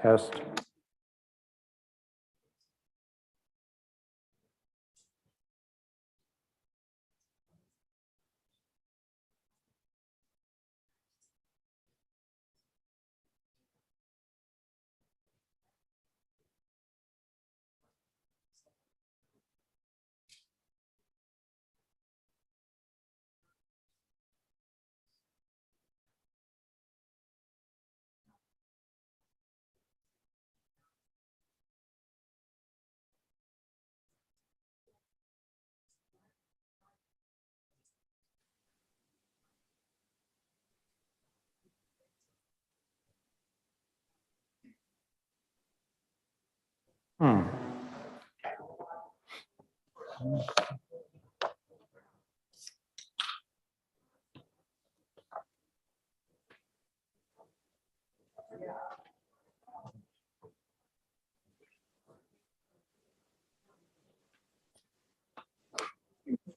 Test.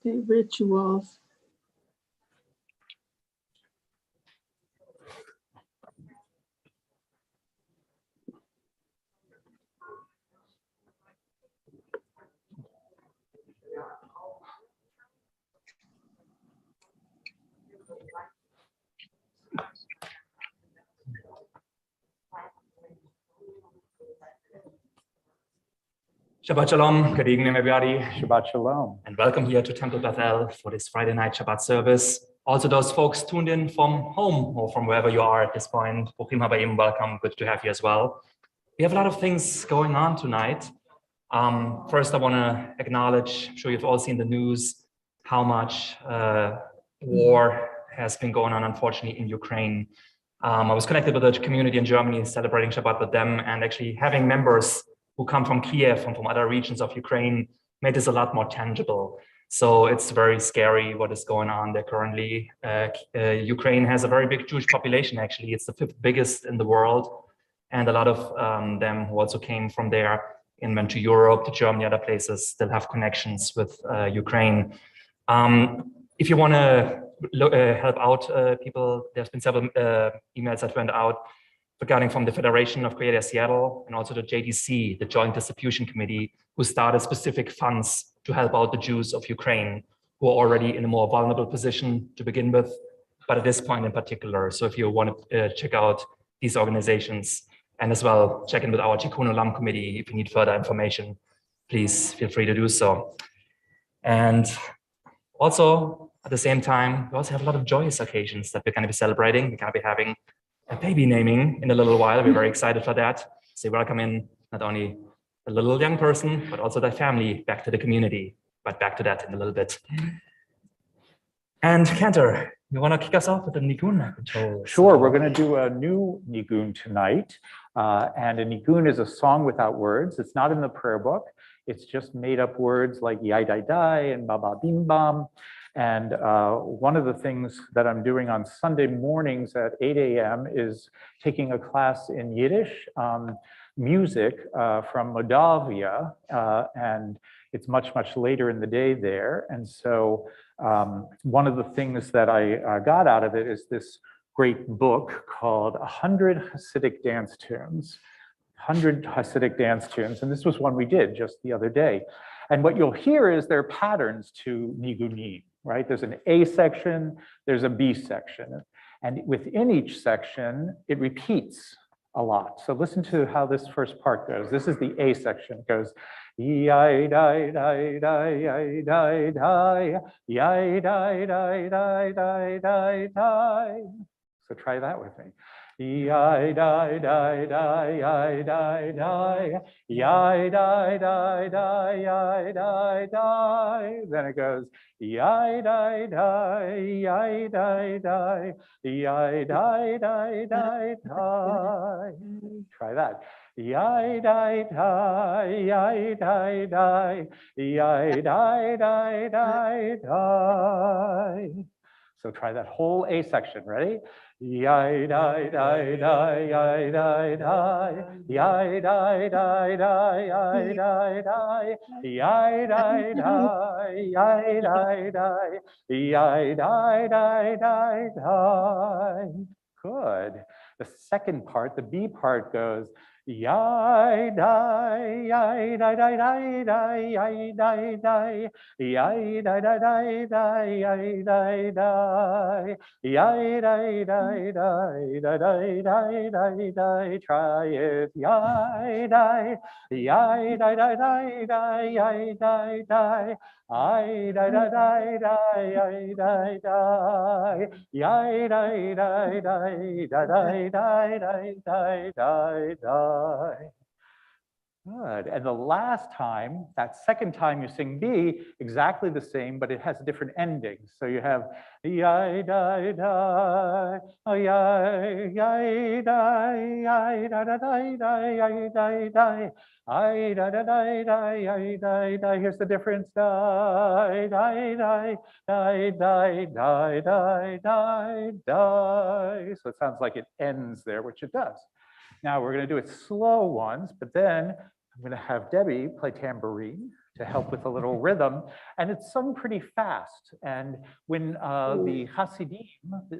The rituals. Shabbat Shalom, good evening everybody. Shabbat Shalom. And welcome here to Temple Beth for this Friday night Shabbat service. Also those folks tuned in from home or from wherever you are at this point, Bruchim habayim, welcome, good to have you as well. We have a lot of things going on tonight. First, I want to acknowledge, I'm sure you've all seen the news, how much war has been going on, unfortunately, in Ukraine. I was connected with a community in Germany, celebrating Shabbat with them, and actually having members who come from Kiev and from other regions of Ukraine made this a lot more tangible. So it's very scary what is going on there currently. Ukraine has a very big Jewish population, actually. It's the 5th biggest in the world. And a lot of them who also came from there and went to Europe, to Germany, other places, still have connections with Ukraine. If you want to help out people, there's been several emails that went out regarding from the Federation of Creator Seattle and also the JDC, the Joint Distribution Committee, who started specific funds to help out the Jews of Ukraine who are already in a more vulnerable position to begin with, but at this point in particular. So if you want to check out these organizations and as well check in with our Tikkun Olam committee if you need further information, please feel free to do so. And also at the same time, we also have a lot of joyous occasions that we're going to be celebrating. We're going to be having a baby naming in a little while. We're very excited for that. So welcome in not only a little young person, but also their family back to the community, but back to that in a little bit. And Cantor, you want to kick us off with the Nigun? Sure, we're going to do a new Nigun tonight. And a Nigun is a song without words. It's not in the prayer book. It's just made up words like yai dai dai and ba ba bim bam. And one of the things that I'm doing on Sunday mornings at 8 a.m. is taking a class in Yiddish music from Moldavia. And it's much, much later in the day there. And so one of the things that I got out of it is this great book called 100 Hasidic Dance Tunes. 100 Hasidic dance tunes. And this was one we did just the other day. And what you'll hear is there are patterns to nigunim, right? There's an A section, there's a B section. And within each section, it repeats a lot. So listen to how this first part goes. This is the A section. It goes, yai dai dai dai yai dai dai yai dai dai dai dai dai dai. So try that with me. Yai dai dai dai yai dai dai yai dai dai dai yai dai dai. Then it goes yai dai dai yai dai dai yai dai dai dai dai. Try that. Yai dai dai yai dai dai yai dai dai dai dai. So try that whole A section. Ready? Yai dai dai dai yai dai dai yai dai dai dai yai dai dai yai dai dai yai dai dai yai dai dai dai dai. Good. The second part, the B part goes yai dai yai dai dai dai dai yai dai dai yai dai dai dai dai yai dai dai yai dai dai dai dai dai dai dai. Try it. Yai dai yai dai dai dai dai yai dai dai I dai dai dai dai yai dai dai yai dai dai dai dai dai dai dai dai dai. Good. And the last time, that second time you sing B, exactly the same, but it has a different ending. So you have yai dai dai, yai yai dai, yai da da dai dai, yai dai dai, I da da dai dai, yai dai dai. Here's the difference. Dai dai dai, dai dai dai dai dai dai. So it sounds like it ends there, which it does. Now we're going to do it slow ones, but then I'm going to have Debbie play tambourine to help with a little rhythm. And it's sung pretty fast. And when the Hasidim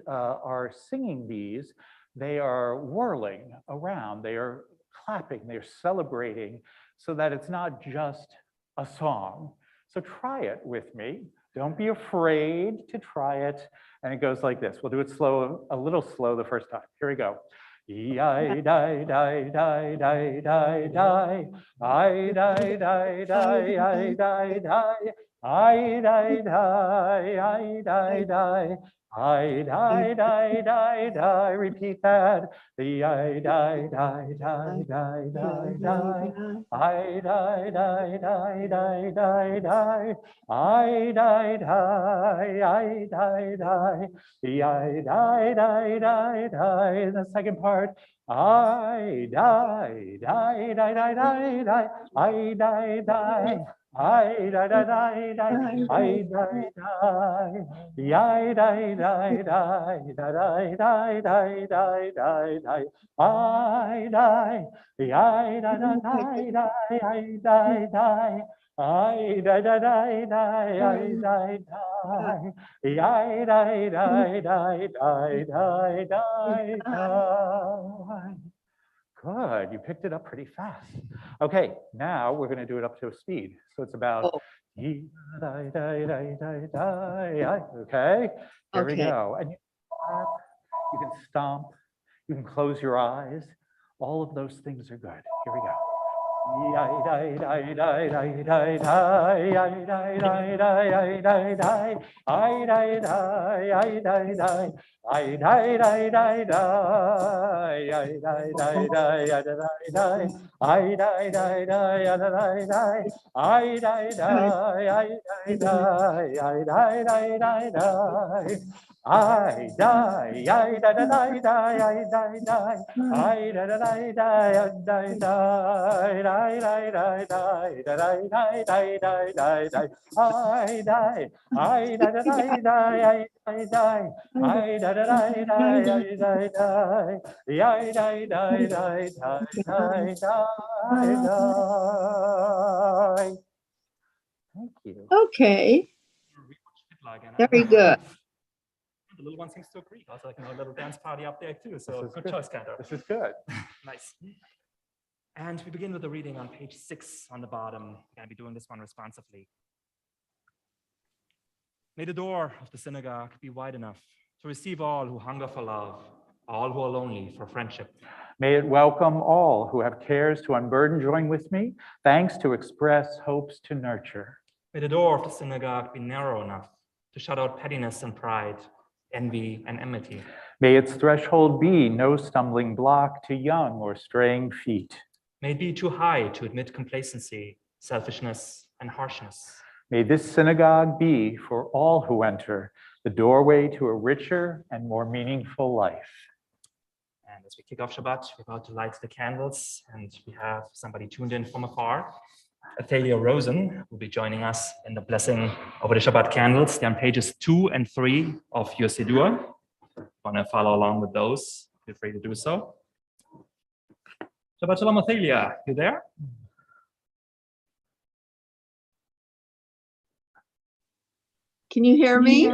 are singing these, they are whirling around. They are clapping. They're celebrating so that it's not just a song. So try it with me. Don't be afraid to try it. And it goes like this. We'll do it slow, a little slow the first time. Here we go. Yai dai dai dai dai dai dai I dai dai dai I dai dai I dai dai I dai dai I dai dai dai dai. Repeat that. The I dai dai dai dai dai dai I dai dai dai dai dai dai I dai dai I dai dai I die, die, die, die. In the second part, I die, die, die, die, die, die. I die, die. I die, die, die, die. I die, die. I die, die, die, die, die, die, die, die, die, die. I die. I die, die, die, die. I die, die. I die, die, die, die. I die, die. Yai dai dai dai dai dai dai dai. Good, you picked it up pretty fast. Okay, now we're going to do it up to a speed. So it's about dai dai dai dai dai. Okay, here we go. And you can clap, you can stomp, you can close your eyes. All of those things are good. Here we go. Yai dai dai dai dai dai dai yai dai dai dai dai dai I dai dai I dai dai I dai dai dai dai I dai dai dai I dai dai I dai dai dai I dai dai I dai dai I dai dai I dai dai dai dai I die, I die, die, die, I die, die, I die, die, die, I die, die, die, die, die, die, die, die, die, die, die, I die, I die, die, die, I die, I die, die, die, I die, die, I die, die, die, die, die, die. Thank you. Okay, very good. The little one seems to agree. Also, a little dance party up there too. So good choice, Cantor. This is good. Nice. And we begin with the reading on page 6 on the bottom. We're going to be doing this one responsively. May the door of the synagogue be wide enough to receive all who hunger for love, all who are lonely for friendship. May it welcome all who have cares to unburden join with me, thanks to express, hopes to nurture. May the door of the synagogue be narrow enough to shut out pettiness and pride, envy and enmity. May its threshold be no stumbling block to young or straying feet. May it be too high to admit complacency, selfishness, and harshness. May this synagogue be, for all who enter, the doorway to a richer and more meaningful life. And as we kick off Shabbat, we're about to light the candles, and we have somebody tuned in from afar. Athalia Rosen will be joining us in the blessing over the Shabbat candles. They're on pages 2 and 3 of your Siddur. If you want to follow along with those, feel free to do so. Shabbat Shalom, Athalia. You there? Can you hear me?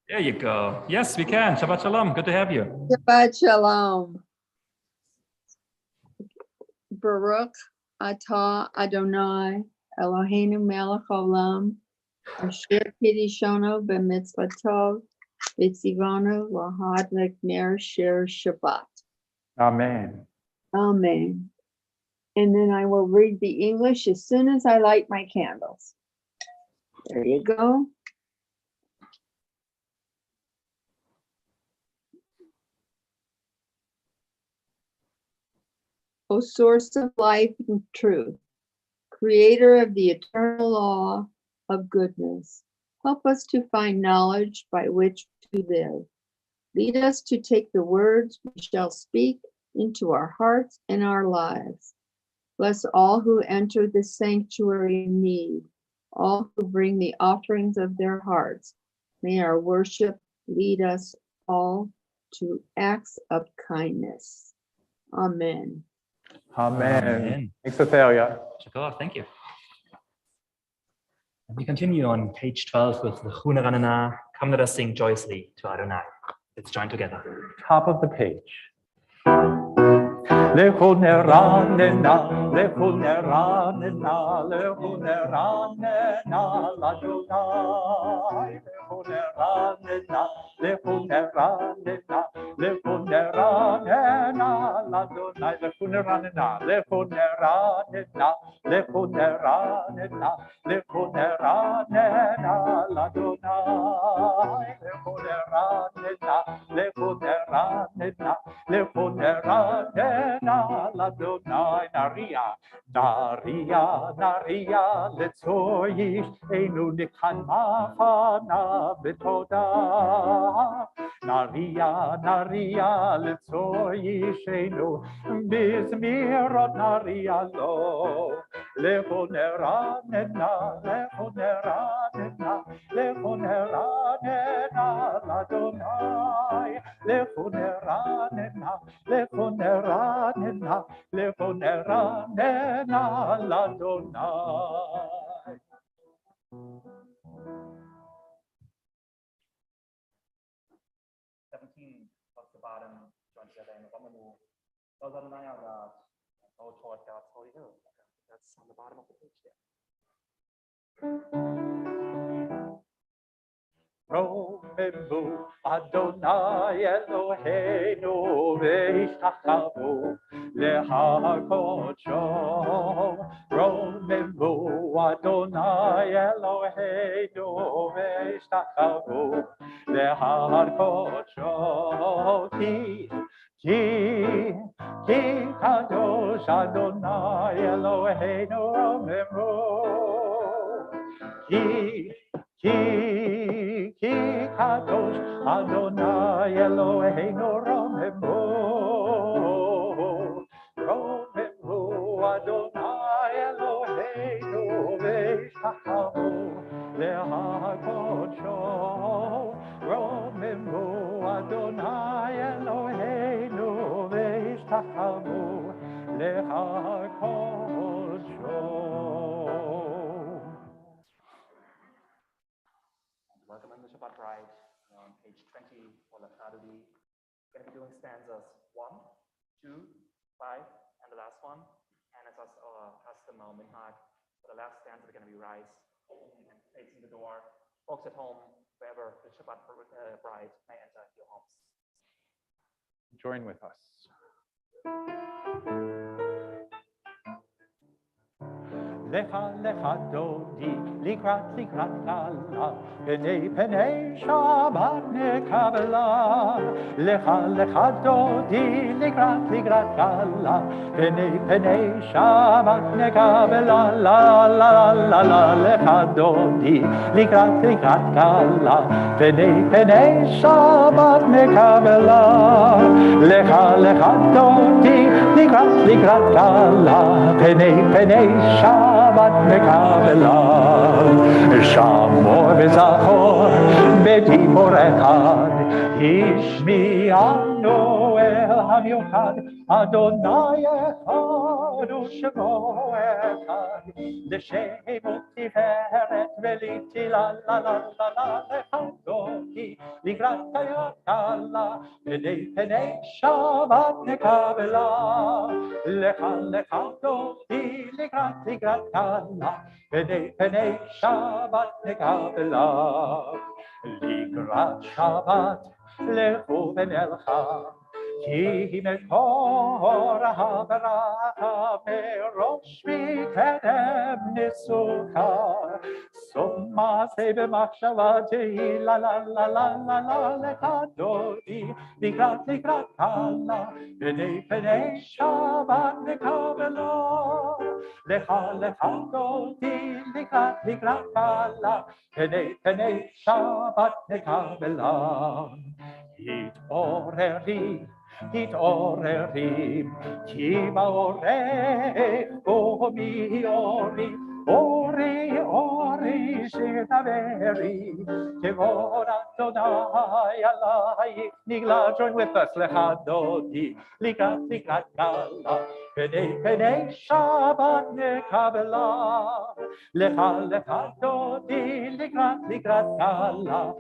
There you go. Yes, we can. Shabbat Shalom. Good to have you. Shabbat Shalom. Baruch Atah Adonai Eloheinu melech haolam asher kiddushanu b'mitzvotov v'tzivanu lahadlik ner shir Shabbat. Amen. Amen. And then I will read the English as soon as I light my candles. There you go. O source of life and truth, creator of the eternal law of goodness, help us to find knowledge by which to live. Lead us to take the words we shall speak into our hearts and our lives. Bless all who enter this sanctuary in need, all who bring the offerings of their hearts. May our worship lead us all to acts of kindness. Amen. Amen. Thanks, Athalia. Shakor, thank you. And we continue on page 12 with the Chune Ranana. Come let us sing joyously to Adonai. Let's join together. Top of the page. Lechune ranena, lechune ranena, lechune ranena, l'Adonai. Lechune ranena, lechune ranena, lechune ranena, l'Adonai. Lechune ranena, lechune ranena, lechune ranena, lechune ranena, l'Adonai. Lechune ranena, lechune ranena, lechune ranena, l'Adonai. Naria, naria, naria, letzoyish, einu nikhan machana betoda. Naria, naria, letzoyish, einu bizmirot naria lo. Lechoneranena, lechoneranena, lechoneranena, l'Adonai. Lechoneranena, lechoneranena, lechoneranena, l'Adonai. Towards the bottom, join together in Romanu. Those Adonai are God. Go toward God's holy hill. That's on the bottom of the page there. Romemu Adonai Eloheinu ve'ishtachavu lehakodsho. Romemu Adonai Eloheinu ve'ishtachavu lehakodsho. Ki kadosh Adonai Eloheinu Romemu. Ki kadosh Adonai Eloheinu Romemu. Romemu Adonai Eloheinu ve'ishtachavu lehakodsho. Romemu Adonai Eloheinu ve'ishtachavu lehakodsho. Welcome in the Shabbat Ride on page 20 for Lachadudi. We're going to be doing stanzas 1, 2, 5, and the last one. And as our custom now, Minhag, for the last stanza, we're going to be rise and facing the door. Folks at home, wherever the Shabbat Bride may enter your homes. Join with us. Lecha lecha dodi, likrat likrat kala, penei penei Shabbat nekabela. Lecha lecha dodi, likrat likrat kala, penei penei Shabbat nekabela. La la la la lecha dodi, likrat likrat kala, penei penei Shabbat nekabela. Lecha lecha dodi, likrat likrat kala, penei penei Shabbat Shabbat mekabelav. Shamor v'zachor b'dibor echad. Ishmi'anu el hamiuchad. Adonai echad u'shemo echad. L'shem u'tiferet v'liti la la la la la lechadoti likrat hayatala b'nei penei Shabbat nekabela lecha lechadoti likrat kala b'nei penei Shabbat nekabela likrat Shabbat lechu v'nelcha כי מקור הברכה מראש מקדם נסוכר סוף מעשה במחשבה תהילה לה לה לה לה לה לך דודי לקראת קלה פני שבת נקבלה לך דודי לקראת קלה פני שבת נקבלה התעוררי, כי בעורף קומי אורי שתדברי, כבוד אדוני עלייך נגלה. Join with us, לך דודי, לקראת קלה, פני שבת נקבלה, לך דודי, לקראת קלה,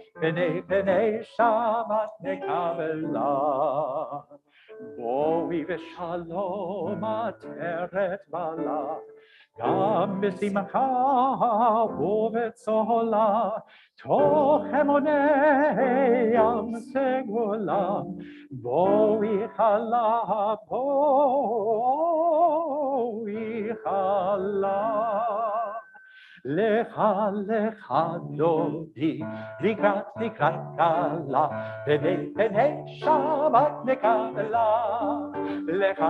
פני שבת נקבלה. בואי ושלום עטרת בלט, גם בשמחה ובצהלה, תוך אמוני ים סגולה, בואי חלה, לך דודי, לקראת קלה, פני שבת נקבלה. לך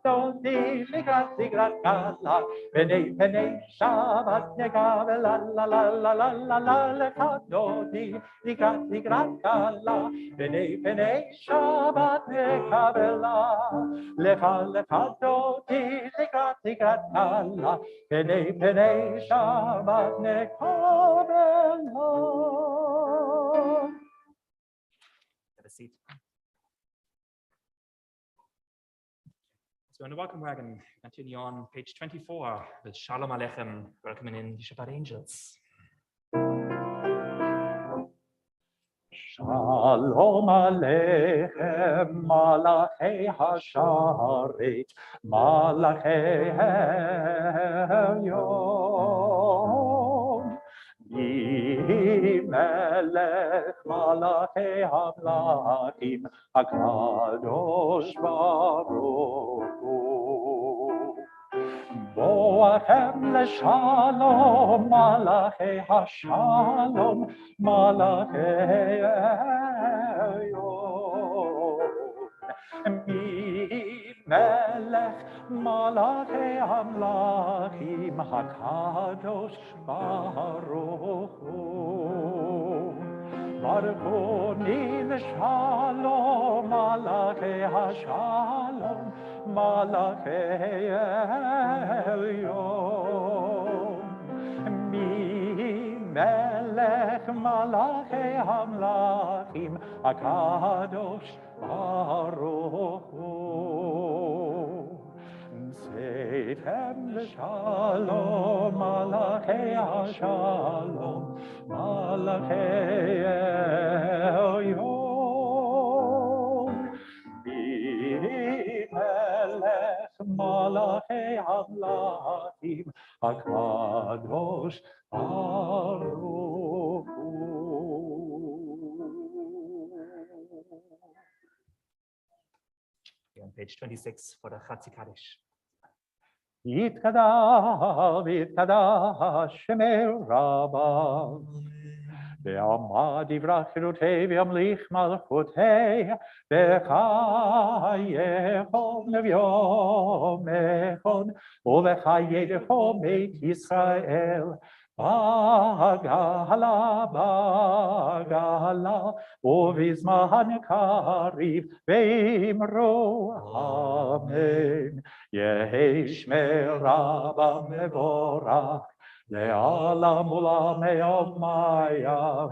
דודי, לקראת קלה, פני שבת נקבלה. לה לה לה לה לה לה, לך דודי, לקראת קלה, פני שבת נקבלה. לך דודי, לקראת קלה, פני שבת נקבלה. Have a seat. So in the welcome wagon, continue on page 24 with Shalom Aleichem, welcoming in the Shabbat angels. Shalom Aleichem, Malachei Hasharet, Malachei Elyon. Melech Malachei Hamlachim, HaKadosh Baruch Hu. Boachem leshalom, Malachei Hashalom, Malachei Elyon. Melech Malachei Hamlachim, HaKadosh Baruch Hu. Baruchoni v'shalom, Malachei Hashalom, Malachei Elyon. Melech Malachei Hamlachim, HaKadosh Baruch Hu. Seitem l'shalom, Malachei Hashalom, Malachei Elyon. Melech Malachei Hamlachim, HaKadosh Baruch Hu. Here on page 26 for the Chatzi Kaddish. יתקדש שמי רבה, ועמד יברח חירותי וימליך מלכותי, בחייכם נביומכם, ובחייכם בית ישראל, בגאלה, הגלה ובזמן קריב ואמרו אמן. יהי שמרה במבורך לעולם ולעולמי עולמיה.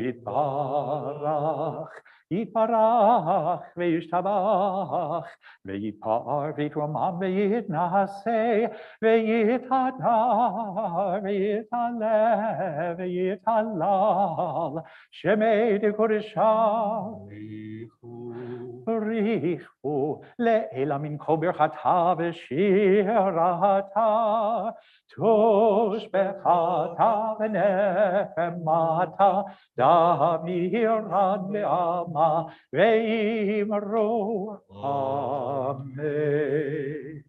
יתברך יתברך וישתבח ויתפאר ויתרומם ויתנשא ויתהדר ויתעלה ויתהלל שמי דקודשו בריחו לעילא מן כל ברכתה ושירתה תושבחתה ונחמתה דמירן בעלמא ואמרו amen.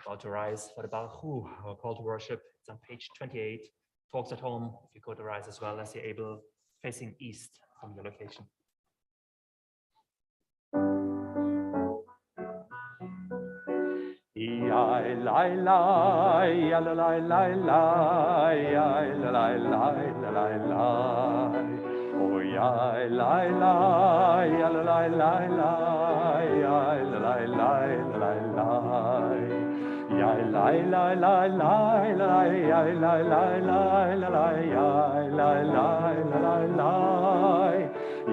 About to rise for the Baruch Hu, our call to worship. It's on page 28. Folks at home, if you go to rise as well as you're able, facing east from your location. Yai lai lai, ya la lai lai lai, yai la lai lai la lai lai. Oh yai lai lai, ya la lai lai lai, yai la lai lai la lai lai. Yai lai lai lai lai lai, yai lai lai lai la lai, yai lai lai la lai lai.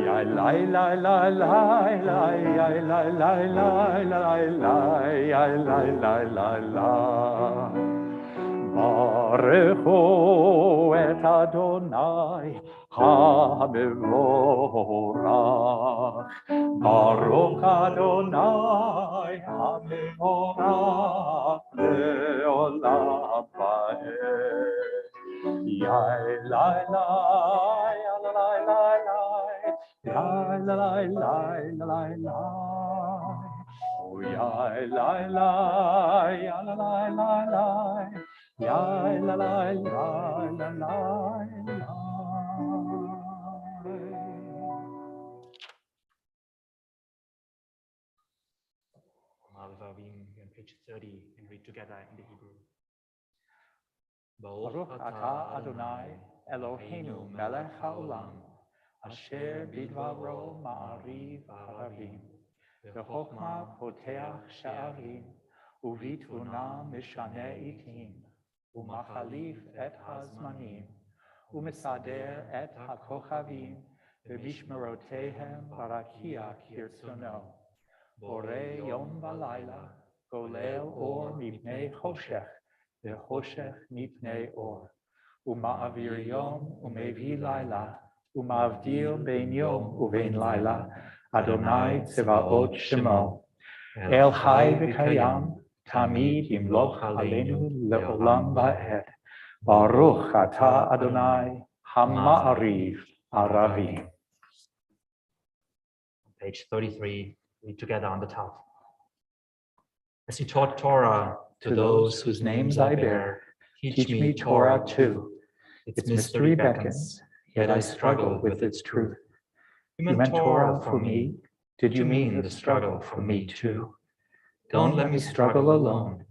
Yai lai lai lai lai lai, yai lai lai lai lai lai, yai lai lai lai lai. Baruchu et Adonai hamevorach. Baruch Adonai hamevorach leolam vaed. Yai lai lai, yai lai lai lai, yai lai lai lai lai. Oh yai lai lai, yai lai lai lai, yai lai lai lai lai. On page 30 and read together in the Hebrew. Baruch atah Adonai Eloheinu melech haolam asher bidvaro ma'ariv haravim v'chokhma poteach sha'arim uvitvuna mishane itim umachalif et hazmanim umesader et hakochavim v'mishmerotehem barakia kirtzono borei yom v'layla golel or mipnei choshech v'choshech mipnei or uma'avir yom umevi layla umavdil bein yom uvein layla Adonai tzevaot shemo el chai v'kayam tamid yimloch aleinu le'olam va'ed Baruch atah Adonai hama'ariv aravim. Page 33, read together on the top. As you taught Torah to those whose names I bear, teach me Torah too. Its mystery beckons, yet I struggle with its truth. You meant Torah for me. Did you mean the struggle for me too? Don't let me struggle alone.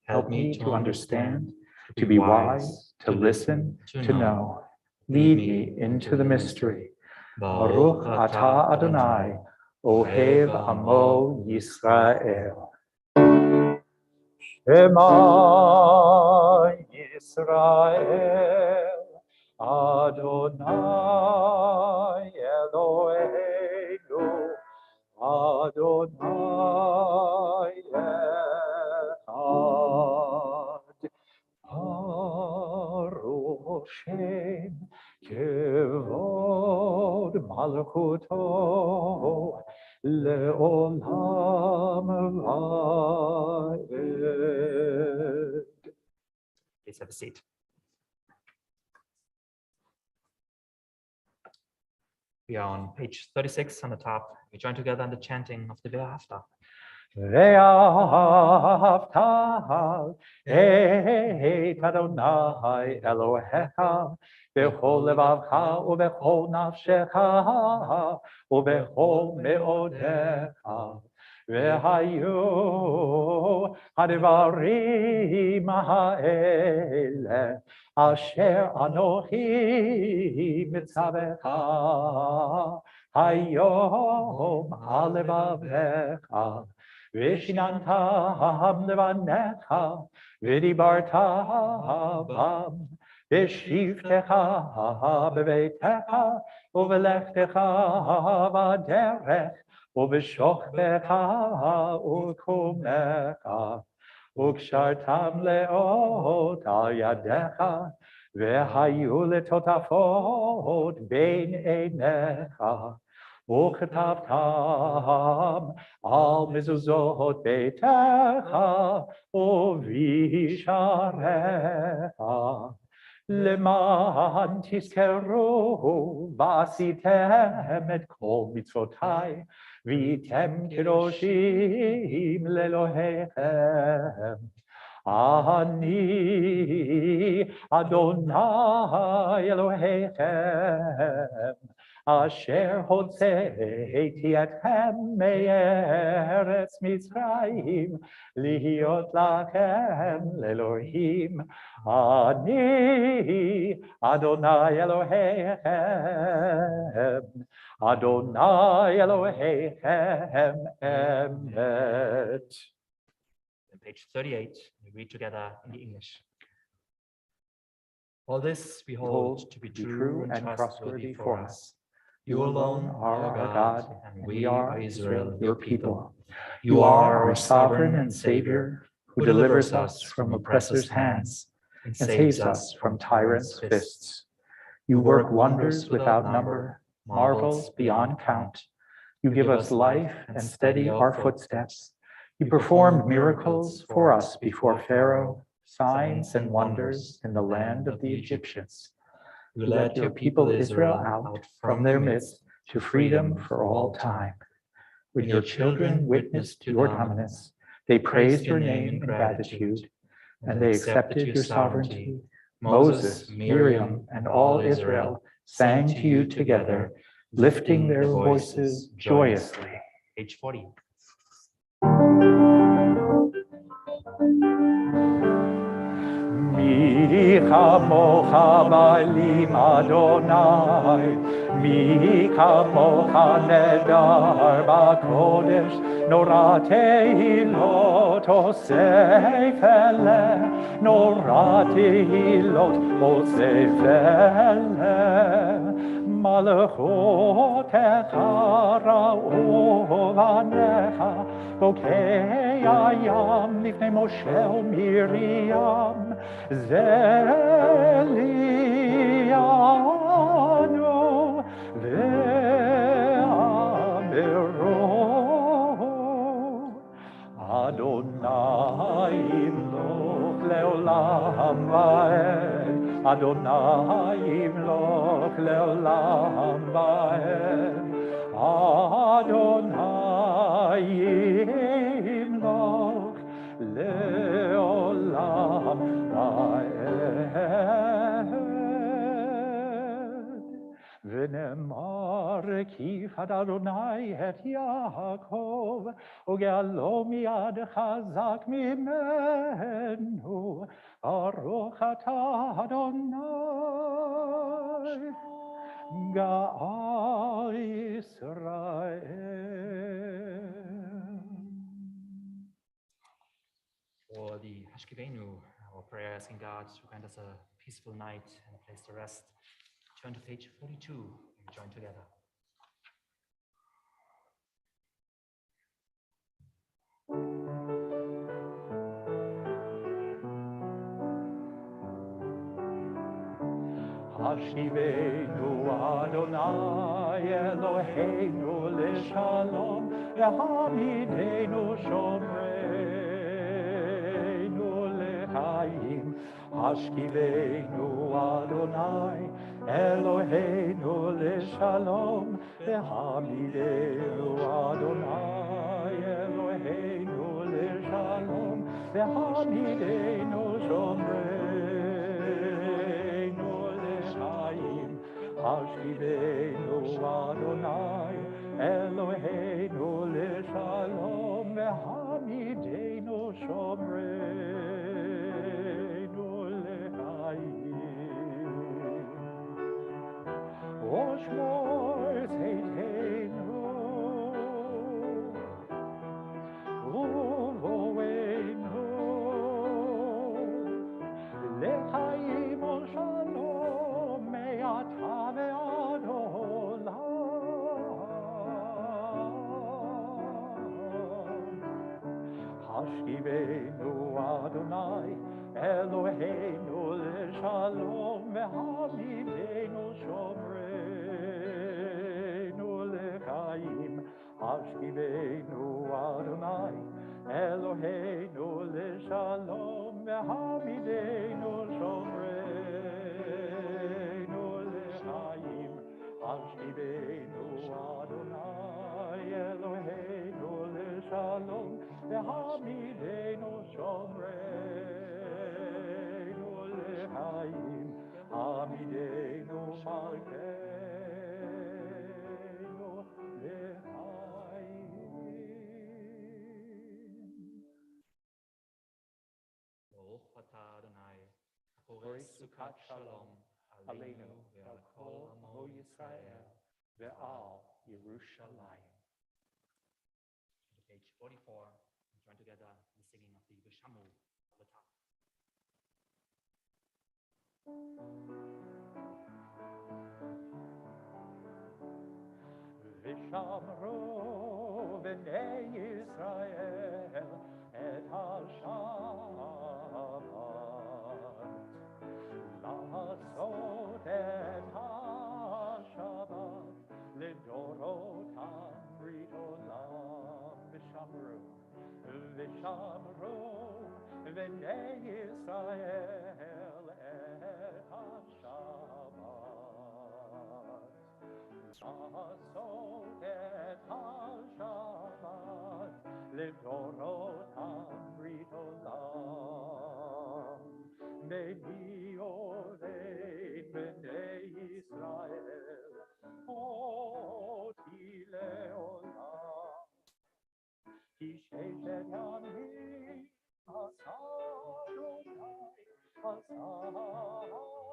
Help me to understand, to be wise, to listen, to know. Lead me into the mystery. Baruch atah Adonai, Ohev Amo Yisrael. Shema Yisrael, Adonai Eloheinu, Adonai Echad. Baruch Shem Kevod Malchuto Le'olam Vaed. Please have a seat. We are on page 36 on the top. We join together in the chanting of the Ve'ahavta. Ve'ahavta et Adonai Elohecha b'chol levavcha u'b'chol nafshecha u'b'chol me'odecha והיו הדברים האלה אשר אנוכי מצווך היום על לבביך ושיננתם לבניך ודיברת בם בשבתך בביתך ובלכתך בדרך ובשוכבך ובקומך וקשרתם לאות על ידיך והיו לטוטפות בין עיניך וכתבתם על מזוזות ביתך ובשעריך למען תזכרו ועשיתם את כל מצוותיי והייתם קדושים לאלוהיכם. אני אדוני אלוהיכם אשר הוצאתי אתכם מארץ מצרים להיות לכם לאלוהים. אני אדוני אלוהיכם, אדוני אלוהיכם אמת. On page 38, we read together in the English. All this we hold to be true and trustworthy for us. You alone are our God, and we are Israel, your people. You are our sovereign and Savior, who delivers us from oppressors' hands and saves us from tyrants' fists. You work wonders without number, marvels beyond count. You give us life and steady our footsteps. You performed miracles for us before Pharaoh, signs and wonders in the land of the Egyptians. You led your people Israel out from their midst to freedom for all time. When your children witnessed your dominance, they praised your name in gratitude, and they accepted your sovereignty. Moses, Miriam, and all Israel sang to you together, lifting their voices joyously. Page 40. מי כמוך בעלים אדוני, מי כמוך נדר בקודש, נורא תהילות אוסף אלה, נורא תהילות אוסף אלה. מלכותך ראו בניך, בוקי הים לפני משה ומרים, זלינו ואמרו, אדוני ימלוך לעולם ועד, אדוני ימלוך לעולם ועד, אדוני ימלוך לעולם ועד. ונאמר כי יפת אדוני את יעקב, וגאלו מיד חזק ממנו, ברוך אתה אדוני גאל ישראל. For the Hashkivenu, our prayer asking God to grant us a peaceful night and a place to rest. Turn to page 42 and join together. Hashivenu Adonai Eloheinu l'shalom, v'hamidenu shomreinu l'chaim. Hashkivenu Adonai Eloheinu l'shalom, v'hamidenu Adonai Eloheinu l'shalom, v'hamidenu shomreinu l'chaim. Hashivenu Adonai, Eloheinu l'shalom, v'hamidenu shomreinu l'chayim. Oshmor tzeiteinu, uvoeinu, l'chayim u'shalom, me'ata ve'ad olam. Hashivenu Adonai, Eloheinu l'shalom, v'hamidenu shomreinu l'chayim. Hashivenu Adonai, Eloheinu l'shalom, v'hamidenu shomreinu l'chayim. Hashivenu Adonai, Eloheinu l'shalom, v'hamidenu shomreinu l'chayim. Hamidenu malkeinu l'chayim. Baruch atah Adonai, Horis Horis sukat shalom, aleinu ve'al kol amo Yisrael, ve'al Yerushalayim. To page 44, and join together in the singing of the Vishamu of the top. Vishamru b'nei Yisrael et ha-Shabbat, la'asot et ha-Shabbat, lidorotam brit olam. Vishamru b'nei Yisrael et ha-Shabbat, la'asot et ha-Shabbat, lidorotam brit olam. Beni orein b'nei Yisrael, oti le'olam. Ki sheshet yamim asa Adonai, asa Adonai.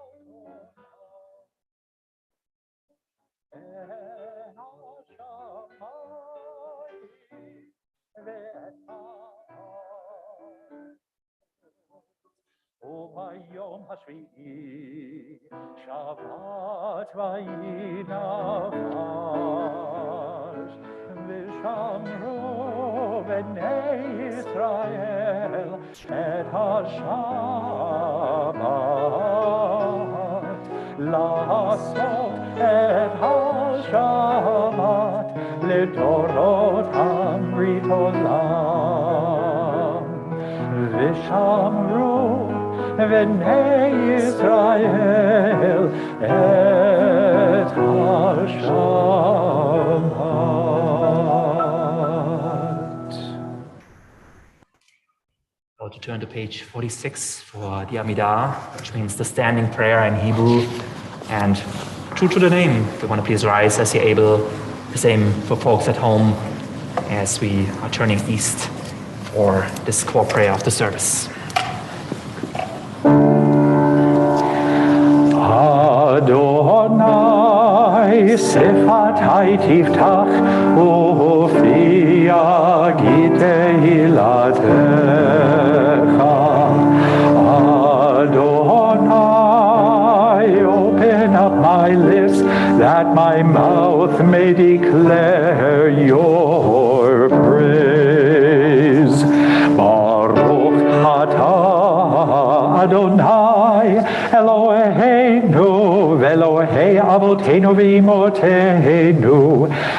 Ubayom hashvi'i Shabbat vayinachash, v'shamru b'nei Yisrael et ha-Shabbat, la'asot et ha-Shabbat, lidorotam brit olam. Vishamru b'nei Yisrael et ha-Shabbat. Go to turn to page 46 for the Amidah, which means the standing prayer in Hebrew. And true to the name, we want to please rise as you're able. The same for folks at home as we are turning east for this core prayer of the service. Adonai sefatai tiftach ufia giteilatecha. Adonai, open up my lips that my mouth may declare your praise. Baruch atah Adonai Eloheinu Elohei Avotenu v'Imotenu,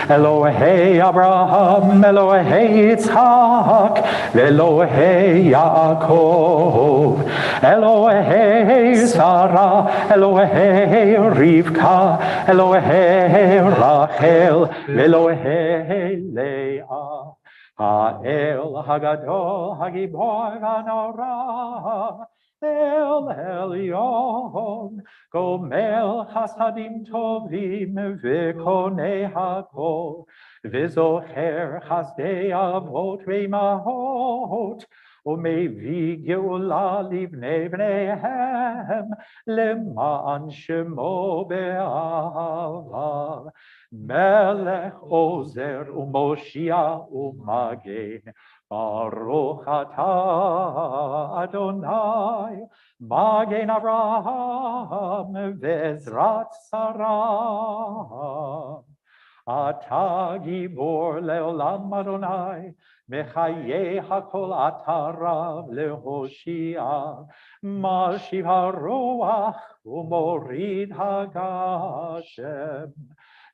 Elohei Abraham, Elohei Yitzhak, Elohei Yaakov, Elohei Sarah, Elohei Rivka, Elohei Rachel, Elohei Leah. Ha'el hagadol hagibor v'hanora, El Elyon, Gomel Hasadim Tovim V'konei Hakol, V'zocher Chasdei Avot Ve'imahot, U'mevi Geula Livnei Bneihem, Leman Shemo Be'ahava, Melech Ozer U'Moshia U'Magen, Baruch atah Adonai, Magen Avraham, Vezrat Sarah. Atah Gibor leolam Adonai, Mechaye hakol atarav lehoshia, Mashiv haruach umorid hagashem.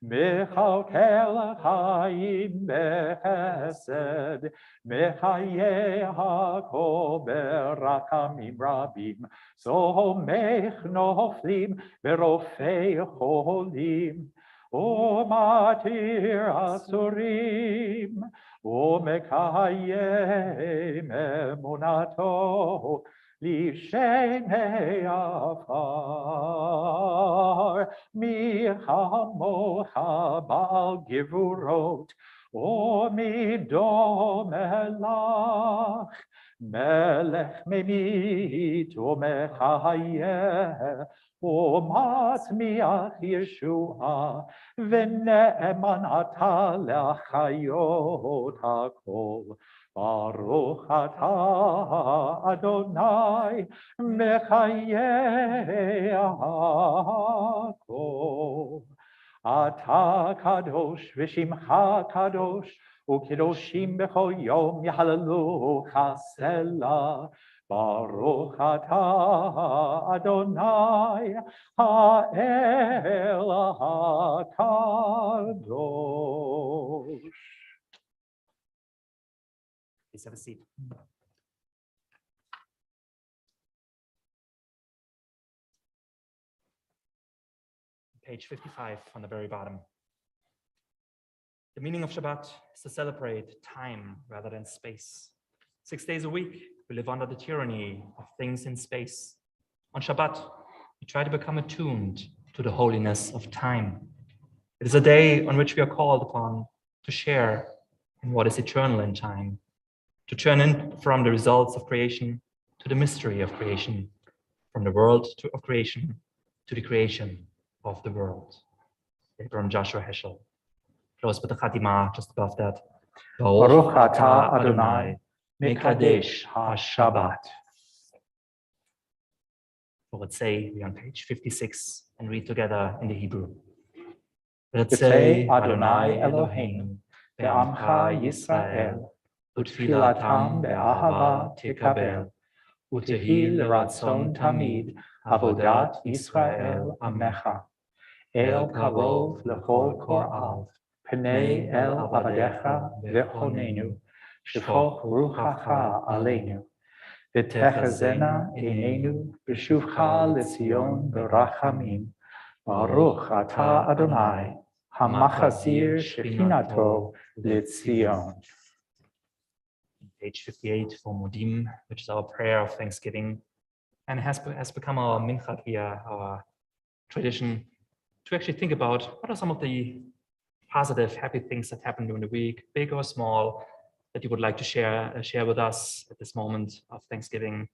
Mechalkel Chaim Bechesed, Mechaye Hakol Berachamim Rabim, Somech Noflim Berofei Cholim, O Matir Asurim, O Mekayem Emunato, Lishenei Afar, Mi Hamocha Bal Givurot, O Mido Melach, Melech Memit, O Mechayeh, O Masmiach Yeshua, V'ne'eman ata le'achayot hakol. Baruch atah Adonai, Mechayeh hakol. Atah kadosh v'shimcha kadosh, u'kedoshim b'chol yom yahalelucha selah. Baruch atah Adonai, ha'el hakadosh. Please have a seat. Page 55 on the very bottom. The meaning of Shabbat is to celebrate time rather than space. 6 days a week, we live under the tyranny of things in space. On Shabbat, we try to become attuned to the holiness of time. It is a day on which we are called upon to share in what is eternal in time, to turn in from the results of creation to the mystery of creation, from the world of creation to the creation of the world. From Joshua Heschel. Close with the Chatima just above that. Baruch atah Adonai, Mekadesh HaShabbat. Let's say we're on page 56 and read together in the Hebrew. V'tzei Adonai Eloheinu, be'amcha Yisrael, u'tfilatam be'ahava tikabel, u'tehi l'ratzon tamid, avodat Yisrael amecha, el karov l'chol korav, pnei el avadecha v'chonenu, shfoch ruchacha aleinu, v'techazena einenu, b'shuvcha l'Tzion b'rachamim, Baruch atah Adonai, hamachazir shechinato l'Tzion. Page 58 for Modim, which is our prayer of Thanksgiving, and has become our mincha here, our tradition, to actually think about what are some of the positive, happy things that happened during the week, big or small, that you would like to share with us at this moment of Thanksgiving.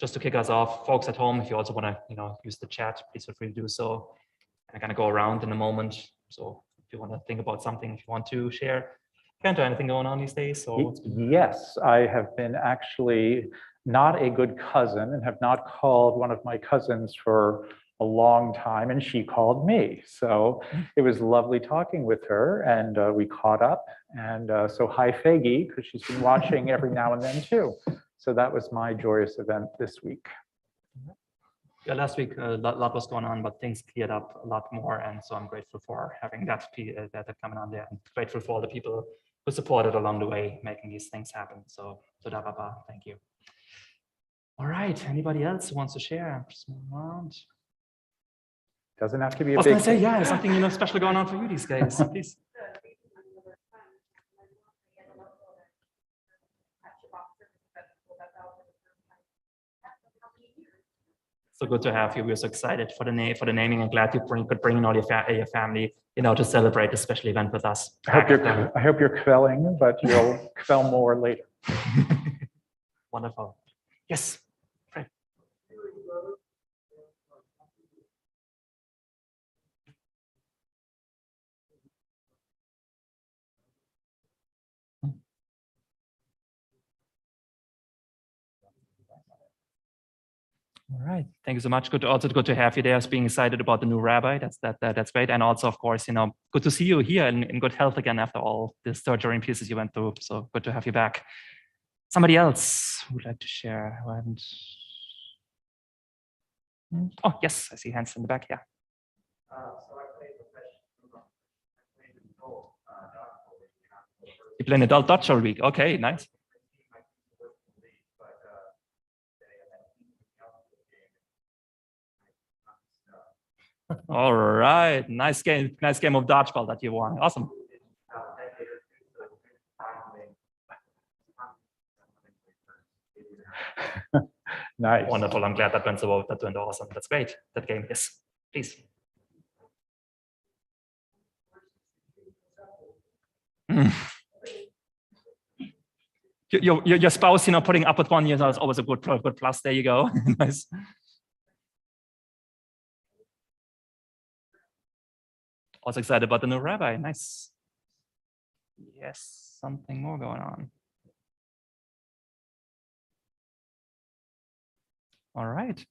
Just to kick us off, folks at home, if you also want to use the chat, please feel free to do so. I'm going to go around in a moment. So if you want to think about something, if you want to share, Cantor, anything going on these days? Or yes, I have been actually not a good cousin and have not called one of my cousins for a long time, and she called me. So it was lovely talking with her, and we caught up. And so hi, Faggy, because she's been watching every now and then too. So that was my joyous event this week. Yeah, last week a lot was going on, but things cleared up a lot more, and so I'm grateful for having that coming on there, and grateful for all the people who supported along the way, making these things happen. So Toda Rabba, thank you. All right, anybody else who wants to share? Just move around. Doesn't have to be a I was big going to say, yeah, something special going on for you these days, please. So good to have you. We're so excited for the naming, and glad you could bring in all your family, to celebrate this special event with us. I hope you're quelling, but you'll quell more later. Wonderful. Yes. Fred. All right. Thank you so much. Good to have you there. Being excited about the new rabbi. That's great. And also, of course, good to see you here in good health again after all the surgery and pieces you went through. So good to have you back. Somebody else who would like to share? Who haven't? Oh, yes, I see hands in the back. Yeah. You play an adult Dutch all week. Okay, nice. All right, nice game of dodgeball that you won. Awesome. Nice. Wonderful. I'm glad that went awesome. That's great. That game. Yes, please. Your spouse, putting up with 1 year is always a good plus. There you go. Nice. Also excited about the new rabbi. Nice. Yes, something more going on. All right.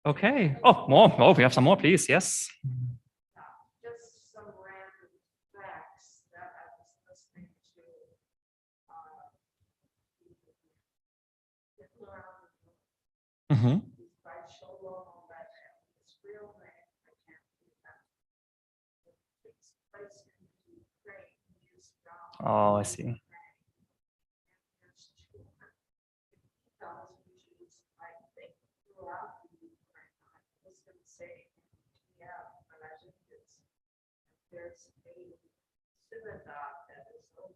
Okay. Oh, more. Oh, we have some more, please. Yes. Just some random facts that I was listening to. Mm-hmm. By Shalom, that his real name, I can't remember. It's placed in Ukraine. Oh, I see. There's a synagogue that is open.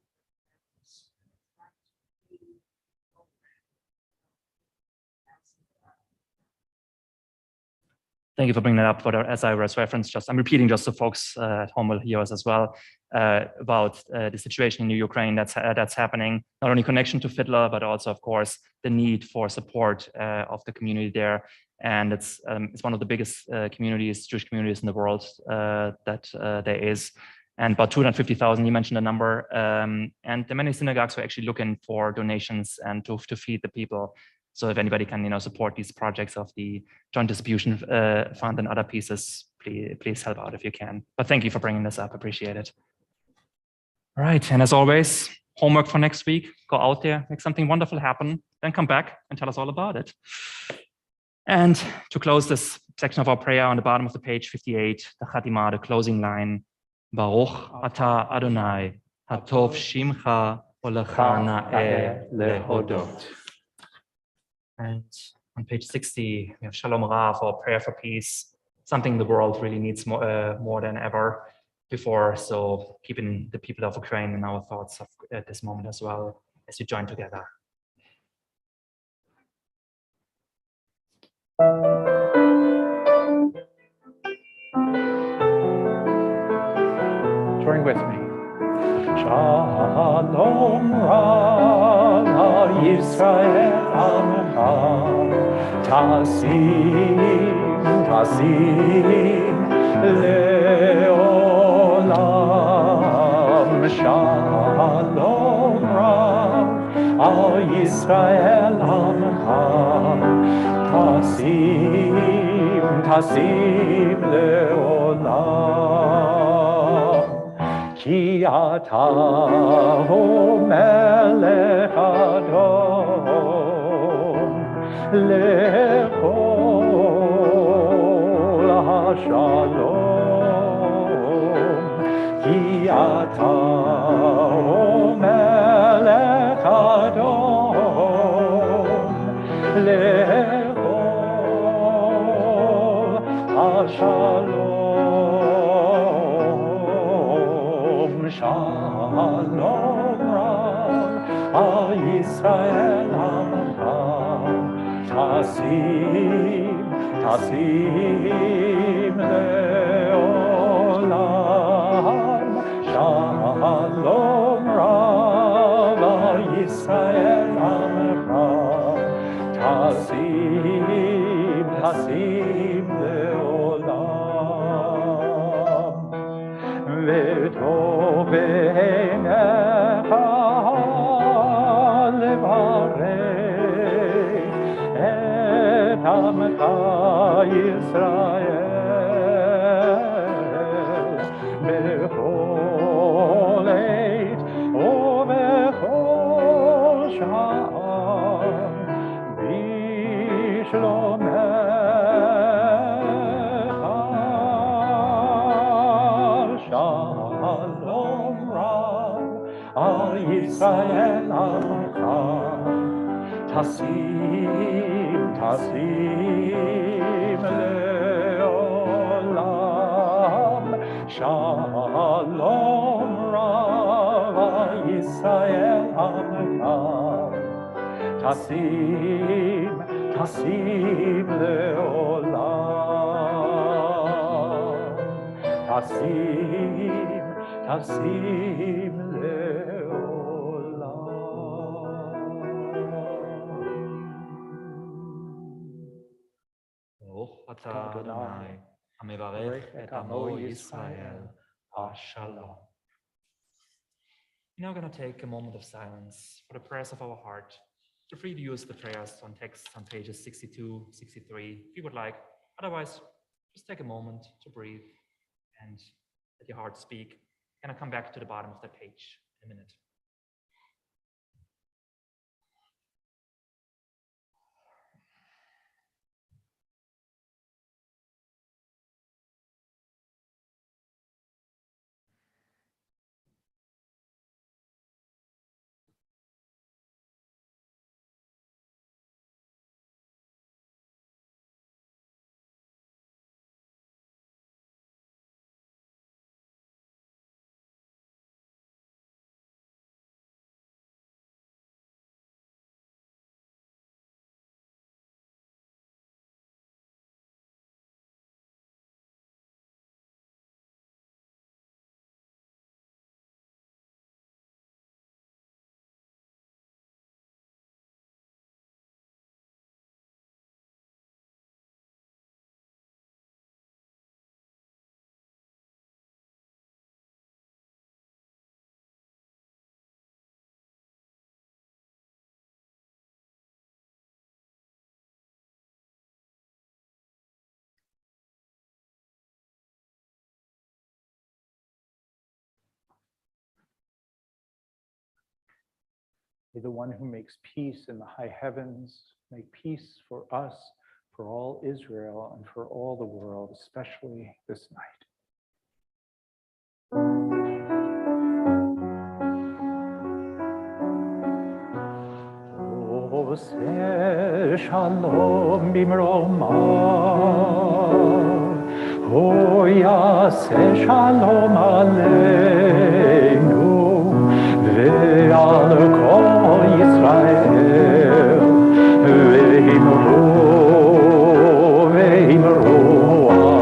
Thank you for bringing that up. As I was referenced, I'm repeating just so folks at home will hear us as well about the situation in Ukraine that's happening. Not only connection to Fiddler, but also, of course, the need for support of the community there. And it's one of the biggest Jewish communities in the world that there is. And about 250,000, you mentioned the number. And the many synagogues are actually looking for donations and to feed the people. So if anybody can, support these projects of the Joint Distribution Fund and other pieces, please help out if you can. But thank you for bringing this up. Appreciate it. All right. And as always, homework for next week. Go out there, make something wonderful happen, then come back and tell us all about it. And to close this section of our prayer on the bottom of the page 58, the Chatima, the closing line, Baruch Atah Adonai, Hatov Shimcha Olecha Na'eh Lehodot. And on page 60, we have Shalom Rav, our prayer for peace, something the world really needs more than ever before. So keeping the people of Ukraine in our thoughts at this moment as well as we join together. Join with me. Shalom Rav Yisrael Amcha Tasim Leolam. Shalom Rav Yisrael Amcha Tasim Leolam. Ki atahu melech adon lechol hashalom. Ki atahu melech adon lechol hashalom. Shalom Rav Yisrael Amcha Tasim tasim leolam, shalom rav al Yisrael amcha, tasim leolam, v'tov b'einecha levarech et amcha Yisrael b'chol עת ובכל שעה בשלומך שלום רב על ישראל עמך tasim leolam, shalom rav al Yisrael amcha, tasim leolam, tasim leolam. Baruch atah Adonai, hamevarech et amo Yisrael, Shalom. We're now going to take a moment of silence for the prayers of our heart. Feel free to use the prayers on texts on pages 62, 63, if you would like. Otherwise, just take a moment to breathe and let your heart speak. And I'll come back to the bottom of that page in a minute. May the one who makes peace in the high heavens make peace for us, for all Israel, and for all the world, especially this night. Oseh shalom bimroma, Yaseh shalom aleinu, ve'al kol Yisrael, ve'imru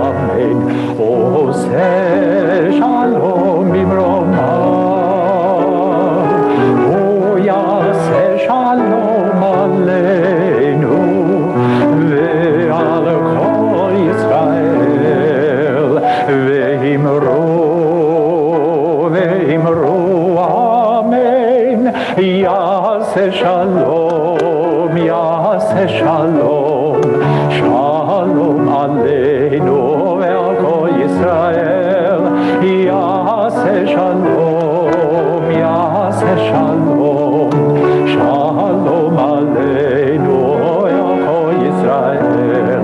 amen. Oseh shalom bimroma, Yaseh shalom aleinu, ve'al kol Yisrael, ve'imru amen. Yaseh shalom, Yaseh shalom, shalom aleinu ve'al kol Yisrael. Yaseh shalom, Yaseh shalom, shalom aleinu ve'al kol Yisrael.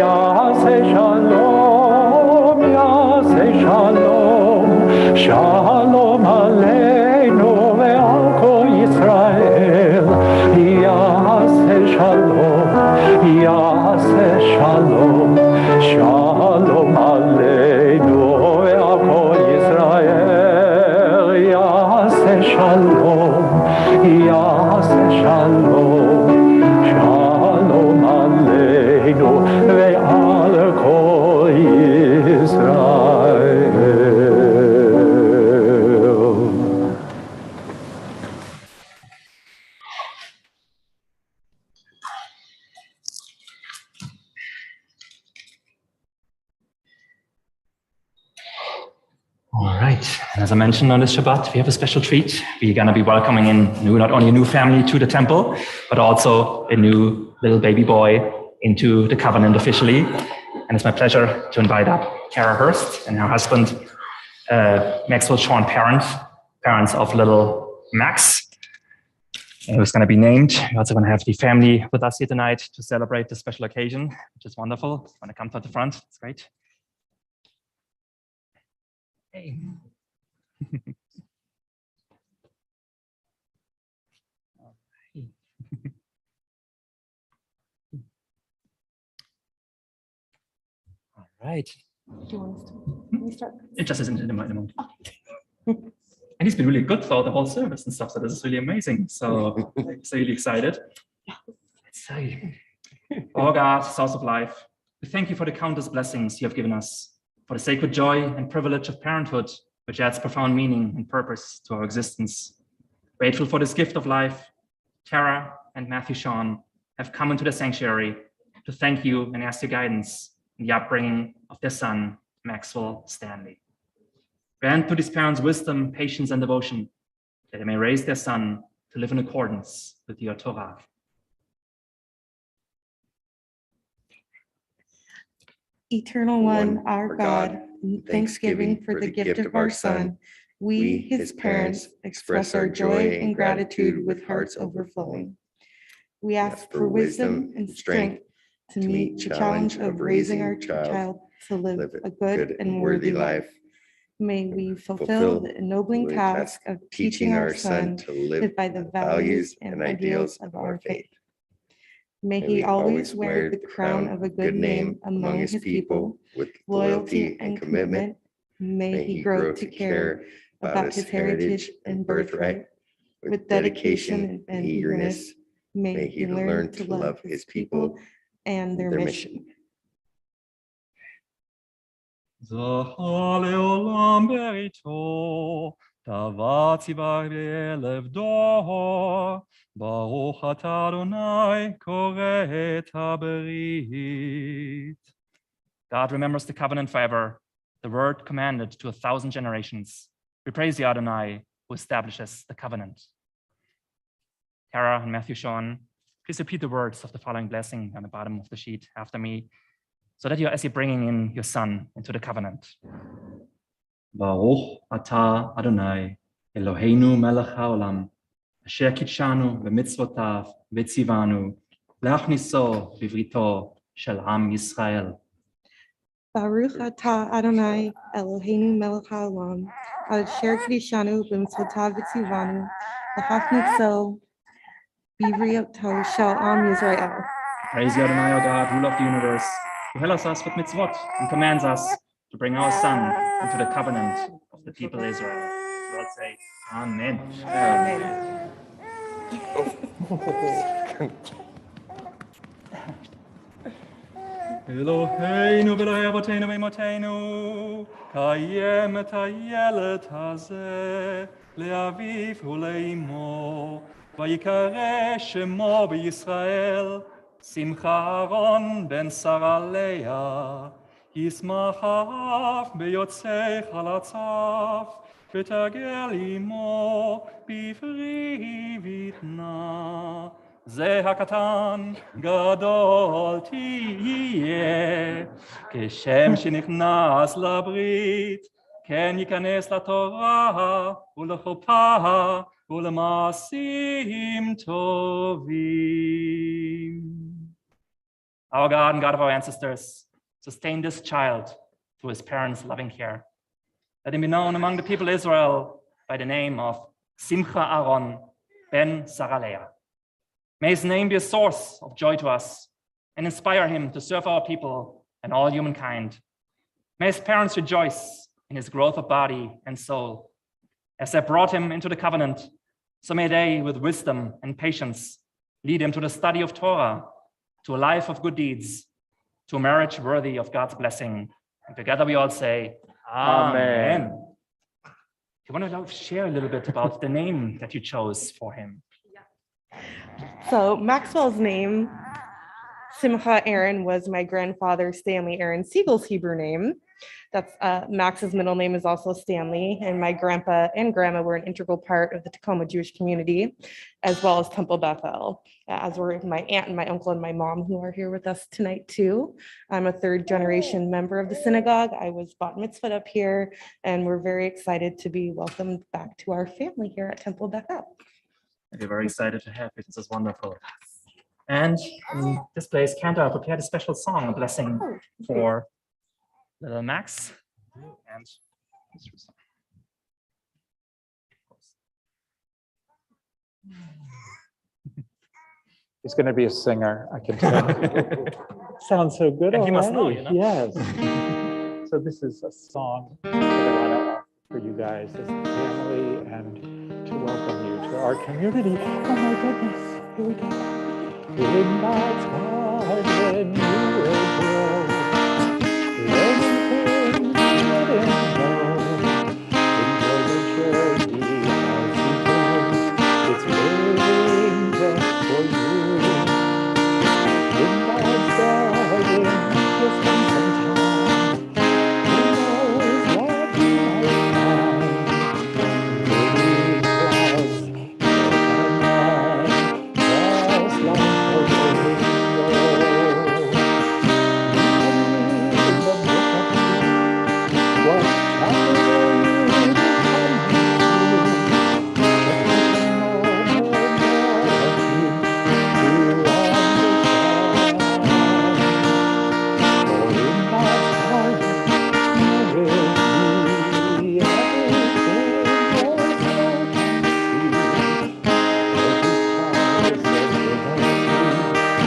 Yaseh shalom, Yaseh shalom, shalom aleinu ve'al kol Yisrael. Yaseh shalom, Yaseh shalom, shalom aleinu ve'al kol Yisrael. Yaseh shalom, Yaseh shalom, shalom aleinu ve'al All right. And as I mentioned on this Shabbat, we have a special treat. We're going to be welcoming in not only a new family to the temple, but also a new little baby boy into the covenant officially. And it's my pleasure to invite up Kara Hurst and her husband, Maxwell Sean parents of little Max, who's going to be named. We're also going to have the family with us here tonight to celebrate this special occasion, which is wonderful. Want to come to the front? It's great. Hey. All right. Do you want us to? Can we start? It just isn't in the moment. And he's been really good throughout the whole service and stuff. So this is really amazing. So I'm really excited. Let's see. Oh God, source of life, we thank you for the countless blessings you have given us, for the sacred joy and privilege of parenthood, which adds profound meaning and purpose to our existence. Grateful for this gift of life, Tara and Matthew Sean have come into the sanctuary to thank you and ask your guidance in the upbringing of their son, Maxwell Stanley. Grant to these parents wisdom, patience, and devotion, that they may raise their son to live in accordance with your Torah. Eternal One, our God, in thanksgiving for the gift of our Son, we, his parents, express our joy and gratitude with hearts overflowing. We ask for wisdom and strength to meet the challenge of raising our child to live a good and worthy life. May we fulfill the ennobling task of teaching our son to live by the values and ideals of our faith. May he always wear the crown of a good name among his people with loyalty and commitment. May he grow to care about his heritage and birthright with dedication and eagerness. May he learn to love his people and their mission. Zachale olam berito, tavatzi b'elev dor, baruch atah Adonai koret haberit. God remembers the covenant forever, the word commanded to 1,000 generations. We praise you, Adonai, who establishes the covenant. Tara and Matthew Sean, please repeat the words of the following blessing on the bottom of the sheet after me, so that as you're bringing in your son into the covenant. Baruch atah Adonai, Eloheinu melech haolam, asher kitshanu b'mitzvotav v'tzivanu, leachniso b'vrito shel am Yisrael. Baruch atah Adonai Eloheinu melech haolam, asher kiddushanu b'mitzvotav v'tzivanu, l'hachniso b'vrito shel am Yisrael. Praise you, Adonai, our God, ruler of the universe, who helps us with mitzvot and commands us to bring our son into the covenant of the people of Israel. Lord say, Amen. Amen. Eloheinu v'Elohei avotenu v'imotenu, kayem et hayelet hazeh, le'aviv u'le'imo, vayikare shemo b'Yisrael, Simcha Aaron ben Sarah Leah, Yismachav beyotzei chalatzav, v'tagel imo b'ivri vitna. Ze hakatan gadol tiyeh, כשם שנכנס לברית, כן ייכנס לתורה ולחופה ולמעשים טובים. Our God and God of our ancestors, sustain this child through his parents' loving care. Let him be known among the people of Israel by the name of Simcha Aaron ben Sarah Leah. May his name be a source of joy to us and inspire him to serve our people and all humankind. May his parents rejoice in his growth of body and soul. As they brought him into the covenant, so may they, with wisdom and patience, lead him to the study of Torah, to a life of good deeds, to a marriage worthy of God's blessing. And together we all say, Amen. You want to share a little bit about the name that you chose for him? So Maxwell's name, Simcha Aaron, was my grandfather Stanley Aaron Siegel's Hebrew name. That's Max's middle name is also Stanley, and my grandpa and grandma were an integral part of the Tacoma Jewish community, as well as Temple Bethel, as were my aunt and my uncle and my mom, who are here with us tonight too. I'm a third generation member of the synagogue. I was bat mitzvahed up here, and we're very excited to be welcomed back to our family here at Temple Bethel. We're very excited to have you. This is wonderful. And in this place, Cantor prepared a special song, a blessing for little Max. And He's going to be a singer, I can tell. Sounds so good And he must know, already. you know? Yes. So this is a song that I want to offer for you guys as a family and to welcome you to our community. Oh my goodness, here we go. In God's garden you will grow. Learning things you didn't know. Enjoy the journey as you go. It's waiting just for you. In God's garden, you'll spend some time. Who knows what you might find? Maybe flowers, just like a rainbow. You can read in the book of Luke what chapter you become to. But you can know more of him to understand. For in God's garden you will be everything your soul can see. For his promise of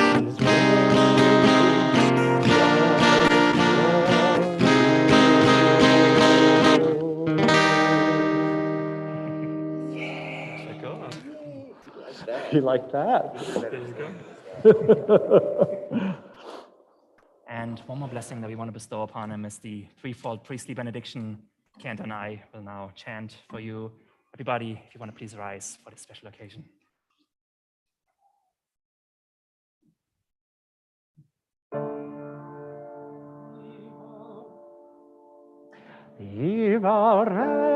liberty is waiting just for you. You like that? And one more blessing that we want to bestow upon him is the threefold priestly benediction. Kent and I will now chant for you. Everybody, if you want to please rise for this special occasion.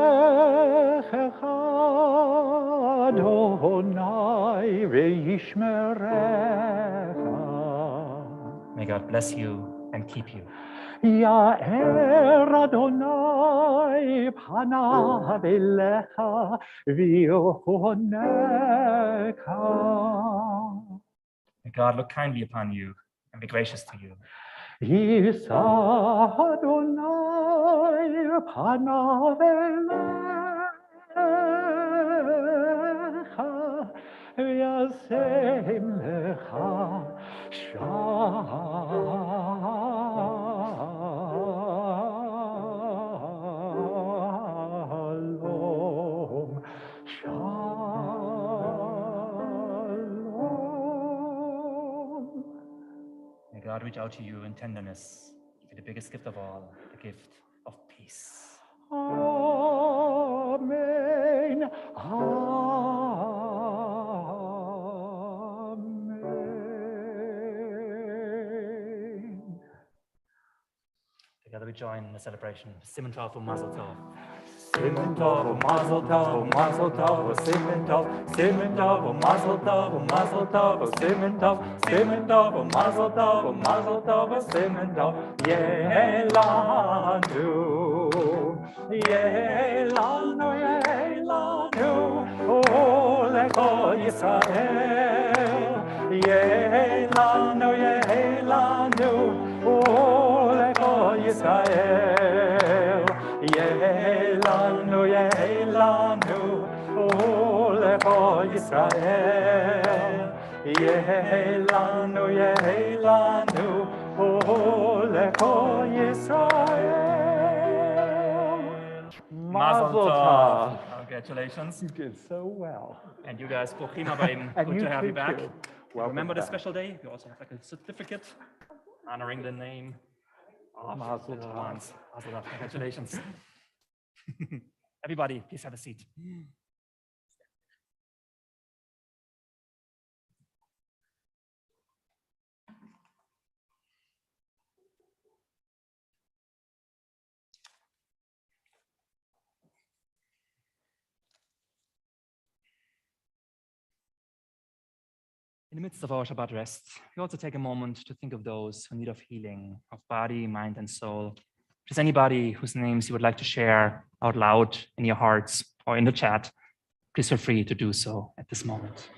יברכך אדוני וישמרך. May God bless you and keep you. יאר אדוני פניו אליך ויחונך. May God look kindly upon you and be gracious to you. יישא אדוני פניו אליך וישם לך שלום. שלום. May God reach out to you in tenderness, give you the biggest gift of all, the gift of peace. Amen. Amen. Together we join in the celebration. Simon Tov Mazel Tov. Simon Tov, Mazel Tov, Mazel Tov, Simon Tov, Simon Tov, Mazel Tov, Mazel Tov, Simon Tov, Simon Tov, Mazel Tov, Mazel Tov, Simon Tov, Yelanu, Yelanu, Yelanu, Oleko Yisrael, Yelanu, Yelanu, Oleko Yisrael, Yelanu, Yelanu, Oleko Yisrael, Yelanu, Yelanu, Oleko Yisrael. Mazel Mazel Tov. Tov. Congratulations. You did so well. And you guys, Bruchim Habayim. And Good you to have you too, back. too. Welcome Remember the back. special day? We also have like a certificate honoring the name of Mazel little Tov. ones. Mazel Tov. Congratulations. Everybody, please have a seat. In the midst of our Shabbat rest, we also take a moment to think of those who need of healing of body, mind, and soul. If there's anybody whose names you would like to share out loud in your hearts or in the chat, please feel free to do so at this moment.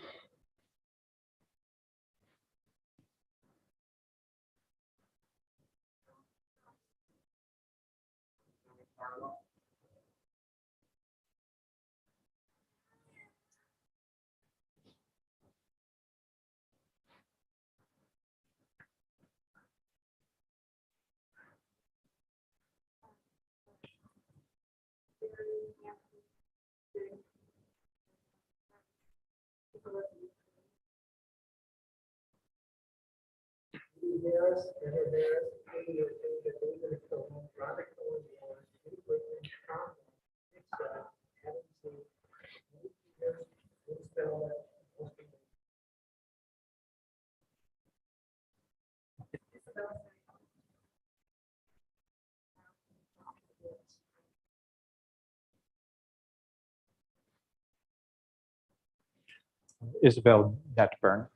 Isabel Netburn.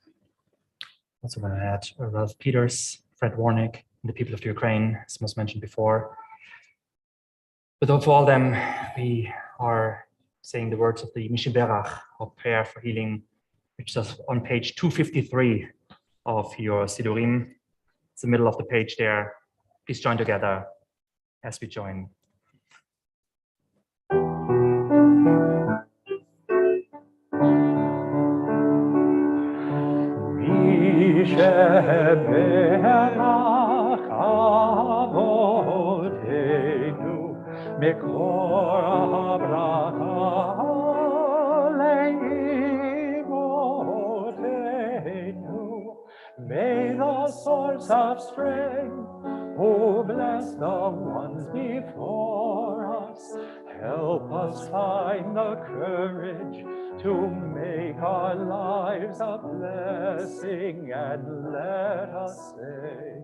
Also want to add Ralph Peters, Fred Warnick, and the people of the Ukraine, as was mentioned before. But for all them, we are saying the words of the Mishiberach, of prayer for healing, which is on page 253 of your Sidurim. It's the middle of the page there. Please join together as we join. Mishiberach Avotenu Mikor Habracha Leimotenu. May the source of strength, who bless the ones before us, help us find the courage to make our lives a blessing, and let us say,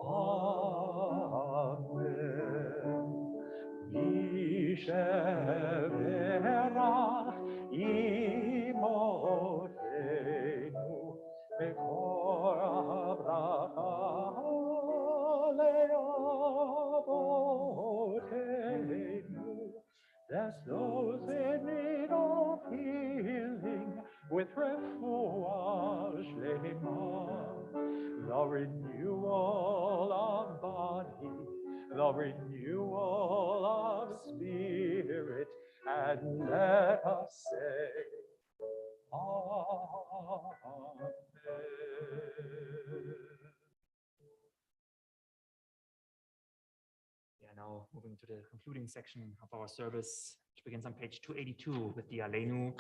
Amen. Misheverach imotenu mekor habracha leavotenu. Bless those in need of healing with refuah shlema, the renewal of body, the renewal of spirit, and let us say, Amen. Now moving to the concluding section of our service, which begins on page 282 with the Aleinu,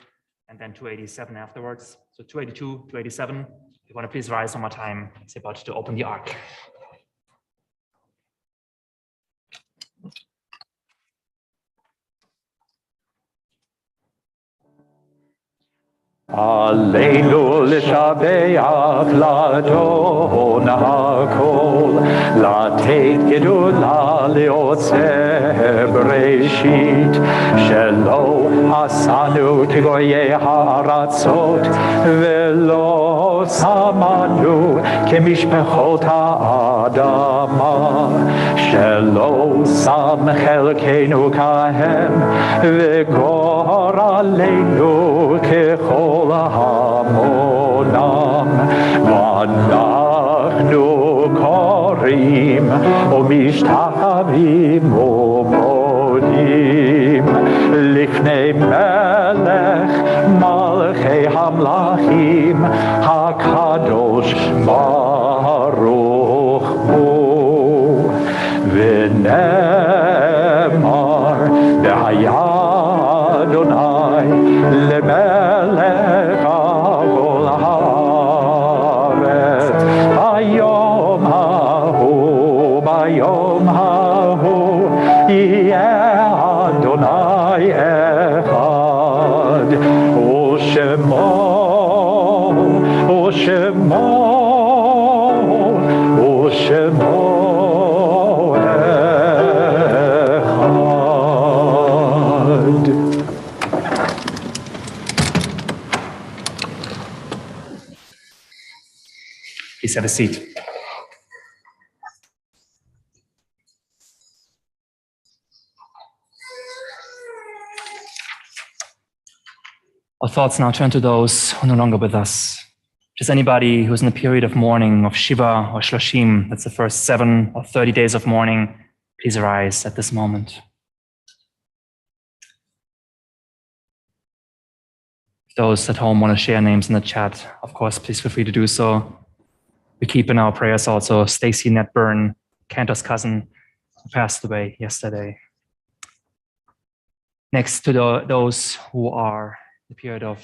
and then 287 afterwards. So 282, 287. If you want to please rise one more time, it's about to open the ark. Aleinu l'shabeach l'adon hakol, l'ateit gedula li'otzeh b'reshit, shelo asanu k'goyei ha'aratzot, velo samanu k'mishpechot ha'adama, shelo sam chelkeinu kahem, v'gor aleinu k'chol hamonam, v'anachnu korim u'mishtachavim u'modim lifnei melech malchei hamlachim hakadosh baruch hu. V'nemar b'haya Adonai lemelech kol haaretz bayom hahu yeh Adonai echad u'shemo Please have a seat. Our thoughts now turn to those who are no longer with us. Just anybody who's in a period of mourning, of Shiva or Shloshim, that's the first 7 or 30 days of mourning, please arise at this moment. If those at home want to share names in the chat, of course, please feel free to do so. We keep in our prayers also Stacy Netburn, Cantor's cousin, who passed away yesterday. Next to those who are in the period of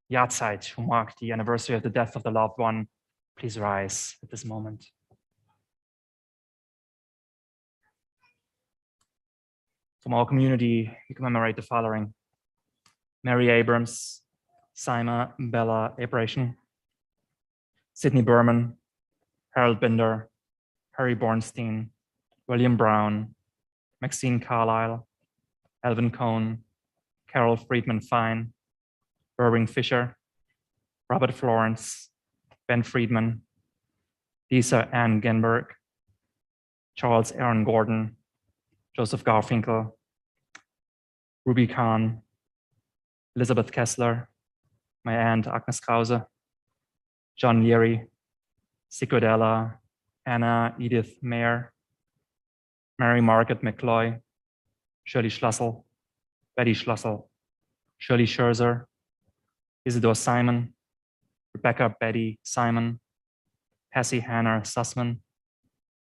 Yahrzeit, who mark the anniversary of the death of the loved one, please rise at this moment. From our community, we commemorate the following: Mary Abrams, Saima Bella Abrasion, Sidney Berman, Harold Binder, Harry Bornstein, William Brown, Maxine Carlisle, Alvin Cohn, Carol Friedman Fine, Irving Fisher, Robert Florence, Ben Friedman, Lisa Ann Genberg, Charles Aaron Gordon, Joseph Garfinkel, Ruby Kahn, Elizabeth Kessler, my aunt Agnes Krause, John Leary, Sigrid Ella, Anna Edith Mayer, Mary Margaret McCloy, Shirley Schlossel, Betty Schlossel, Shirley Scherzer, Isidore Simon, Rebecca Betty Simon, Passy Hannah Sussman,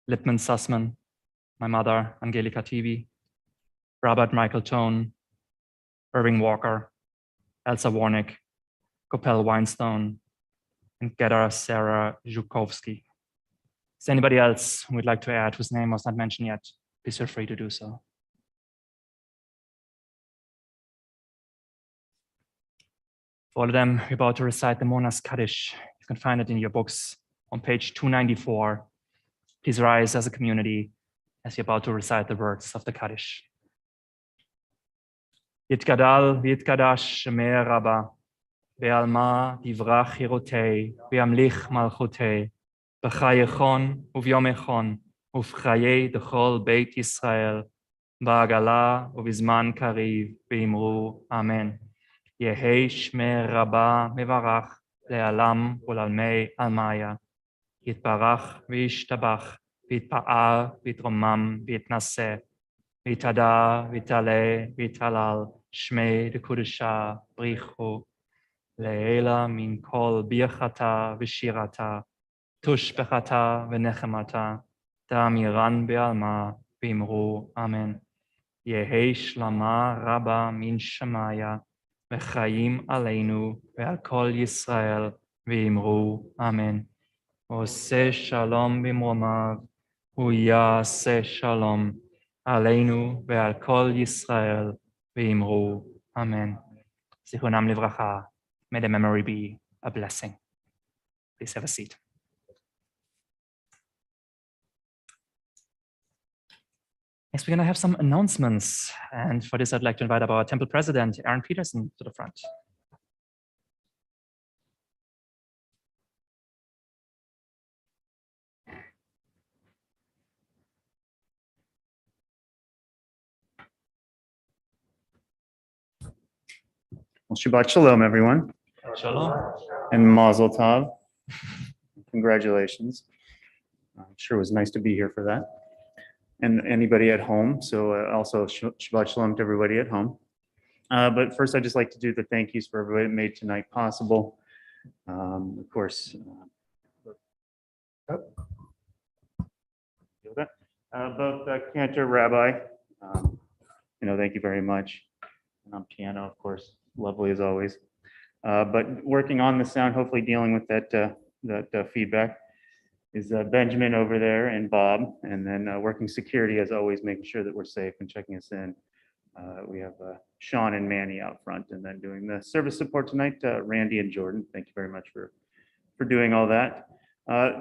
Lipman Sussman, my mother Angelika Tivi, Robert Michael Tone, Irving Walker, Elsa Warnick, Copel Weinstone, and Gedda Sarah Zhukovsky. Is there anybody else who would like to add whose name was not mentioned yet? Please feel free to do so. For all of them, we're about to recite the Monas Kaddish. You can find it in your books on page 294. Please rise as a community as you're about to recite the words of the Kaddish. Yitkadal v'yitkadash shemei Rabba, ve'alma divrach hirotei, ve'amlich malchotei, b'chayechon u'v'yomechon, u'v'chayei dechol beit Yisrael, ba'agala u'v'zman kariv, ve'imru Amen. Yehei shmei Rabba mevarach, le'alam u'lalmei almaya, yitbarach v'yishtabach, v'yitpa'al v'yitromam v'yitnaseh, Vitada, Vitale, Vitalal, Shmei de Kudusha, Brichu, Leela min kol birchata v'shirata, tush bechata v'nechemata, damiran be'alma, v'imru, Amen. Yehei shlama rabba min shamaya, v'chayim aleinu, ve'al kol Yisrael, v'imru, Amen. Ose shalom b'mromav, u'yaseh shalom, Aleinu ve'al kol Yisrael ve'imru. Amen. Zichronam livracha. May the memory be a blessing. Please have a seat. Next, we're going to have some announcements. And for this, I'd like to invite our temple president, Aaron Peterson, to the front. Well, Shabbat Shalom, everyone, Shalom. and Mazel Tov. Congratulations. I'm sure it was nice to be here for that. And anybody at home, so also Shabbat Shalom to everybody at home. But first, I'd just like to do the thank yous for everybody that made tonight possible. Of course, both Cantor, Rabbi, thank you very much. And on piano, of course, lovely as always. But working on the sound, hopefully dealing with that feedback is Benjamin over there and Bob, and then working security as always, making sure that we're safe and checking us in. We have Sean and Manny out front, and then doing the service support tonight, Randy and Jordan. Thank you very much for doing all that.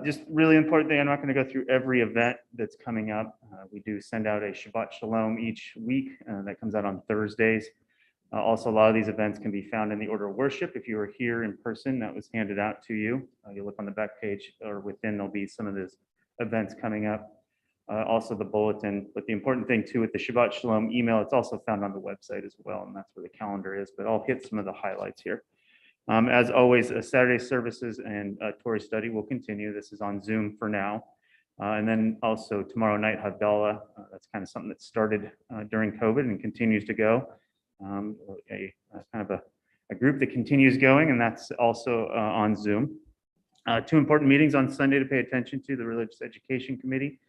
Just really important thing, I'm not going to go through every event that's coming up. We do send out a Shabbat Shalom each week that comes out on Thursdays. Also, a lot of these events can be found in the order of worship. If you were here in person, that was handed out to you. You look on the back page or within, there'll be some of those events coming up. Also the bulletin, but the important thing too with the Shabbat Shalom email, it's also found on the website as well, and that's where the calendar is, but I'll hit some of the highlights here. As always, Saturday services and Torah study will continue. This is on Zoom for now. And then also tomorrow night, Havdalah, that's kind of something that started during COVID and continues to go. Kind of a group that continues going, and that's also on Zoom. Two important meetings on Sunday to pay attention to. The Religious Education Committee